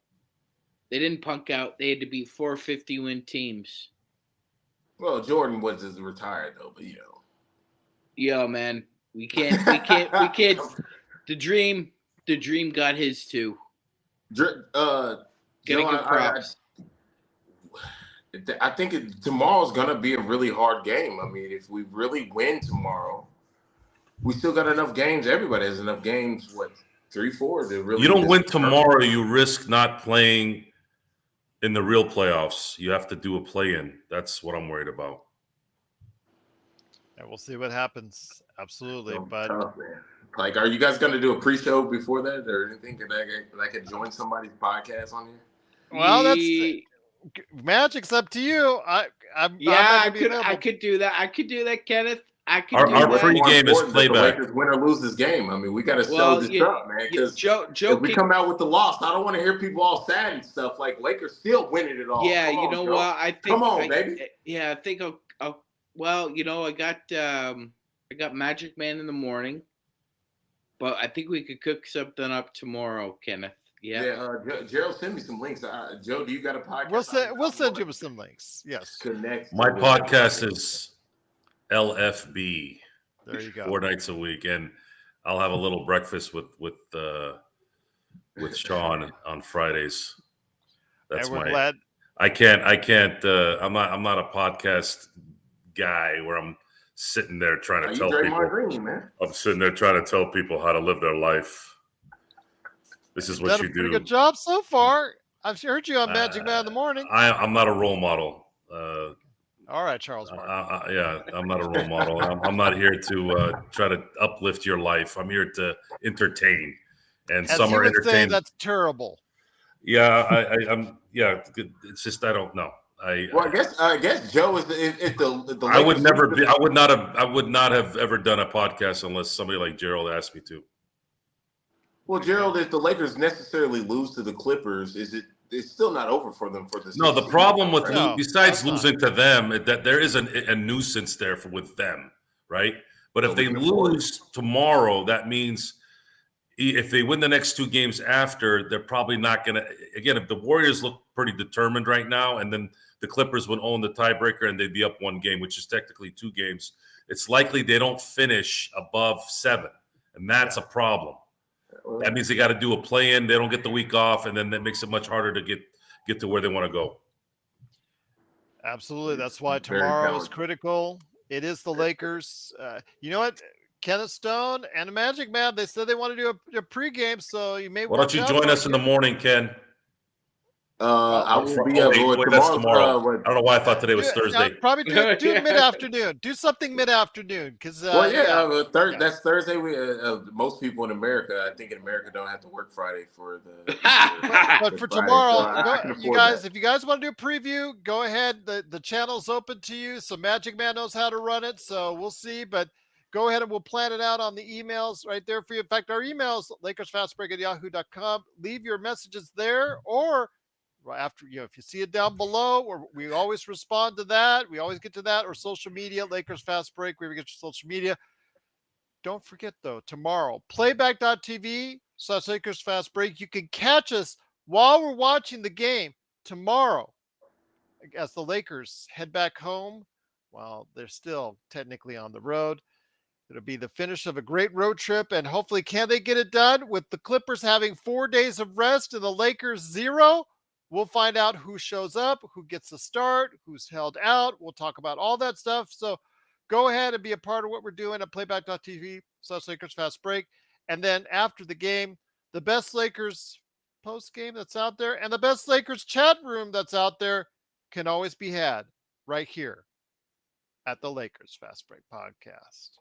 Speaker 4: They didn't punk out. They had to beat 450 win teams.
Speaker 5: Well, Jordan was just retired though, but
Speaker 4: Yo, man, we can't. The dream got his too.
Speaker 5: Gotta
Speaker 4: give props.
Speaker 5: I think tomorrow's gonna be a really hard game. I mean, if we really win tomorrow, we still got enough games. Everybody has enough games. 3, 4 to really.
Speaker 3: You don't win tomorrow, you risk not playing in the real playoffs. You have to do a play-in. That's what I'm worried about.
Speaker 1: Yeah, we'll see what happens. Absolutely, but
Speaker 5: tough, man. Like, are you guys gonna do a pre-show before that or anything? Can I could join somebody's podcast on here?
Speaker 1: Well, that's Magic's up to you. I
Speaker 4: could do that. I could do that, Kenneth. I could do
Speaker 3: our
Speaker 4: that.
Speaker 3: pregame is playback.
Speaker 5: The Lakers win or lose this game. I mean, we got to show this up, man. Because
Speaker 4: Joe,
Speaker 5: if we come out with the loss, I don't want to hear people all sad and stuff. Like, Lakers still winning it all.
Speaker 4: Yeah,
Speaker 5: come
Speaker 4: you
Speaker 5: on,
Speaker 4: know
Speaker 5: Joe.
Speaker 4: what? I think.
Speaker 5: Come on, baby.
Speaker 4: Yeah, I think I'll. Well, I got MagicMan in the morning, but I think we could cook something up tomorrow, Kenneth. Yeah.
Speaker 5: Gerald, send me some links. Joe, do you got a podcast?
Speaker 1: We'll send you some links. Yes.
Speaker 5: Connect.
Speaker 3: My podcast is LFB.
Speaker 1: There you go.
Speaker 3: 4 nights a week, and I'll have a little breakfast with Sean on Fridays. That's
Speaker 1: and we're glad.
Speaker 3: I can't. I'm not a podcast guy where I'm sitting there trying to tell people.
Speaker 5: Green, man.
Speaker 3: I'm sitting there trying to tell people how to live their life. This is what you do.
Speaker 1: Pretty good job so far. I've heard you on MagicMan in the morning.
Speaker 3: I'm not a role model.
Speaker 1: All right, Charles Martin.
Speaker 3: Yeah, I'm not a role model. I'm not here to try to uplift your life. I'm here to entertain, and
Speaker 1: As
Speaker 3: some
Speaker 1: you
Speaker 3: are
Speaker 1: would say,
Speaker 3: entertained.
Speaker 1: that's terrible.
Speaker 3: Yeah, I'm. Yeah, it's just I don't know.
Speaker 5: I guess Joe is the
Speaker 3: I would never be. I would not have ever done a podcast unless somebody like Gerald asked me to.
Speaker 5: Well, Gerald, if the Lakers necessarily lose to the Clippers, it's still not over for them for this.
Speaker 3: No, the problem with besides
Speaker 1: that's
Speaker 3: losing to them, that there is a nuisance there with them, right? But if they lose tomorrow, that means if they win the next 2 games after, they're probably not going to. Again, if the Warriors look pretty determined right now, and then the Clippers would own the tiebreaker and they'd be up 1 game, which is technically 2 games, it's likely they don't finish above 7, and that's a problem. That means they got to do a play-in. They don't get the week off, and then that makes it much harder to get to where they want to go.
Speaker 1: Absolutely. That's why tomorrow is critical. It is the Lakers. You know what? Kenneth Stone and the MagicMan, they said they want to do a pregame, so you may.
Speaker 3: Why don't you join us in the morning, Ken?
Speaker 5: I will be tomorrow.
Speaker 3: I don't know why I thought today was Thursday.
Speaker 1: Probably do mid-afternoon. Do something mid-afternoon because.
Speaker 5: That's Thursday. Most people in America, I think in America, don't have to work Friday for the.
Speaker 1: but for tomorrow, you guys, if you guys want to do a preview, go ahead. The channel's open to you. So MagicMan knows how to run it. So we'll see, but. Go ahead and we'll plan it out on the emails right there for you. In fact, our emails, LakersFastBreak@yahoo.com. Leave your messages there, or after if you see it down below, or we always respond to that. We always get to that, or social media, Lakers Fast Break, where we get your social media. Don't forget though, tomorrow, playback.tv/Lakers Fast Break. You can catch us while we're watching the game tomorrow, as the Lakers head back home, while they're still technically on the road, it'll be the finish of a great road trip, and hopefully, can they get it done with the Clippers having 4 days of rest and the Lakers 0? We'll find out who shows up, who gets the start, who's held out. We'll talk about all that stuff. So go ahead and be a part of what we're doing at playback.tv/Lakers Fast Break. And then after the game, the best Lakers post game that's out there and the best Lakers chat room that's out there can always be had right here at the Lakers Fast Break Podcast.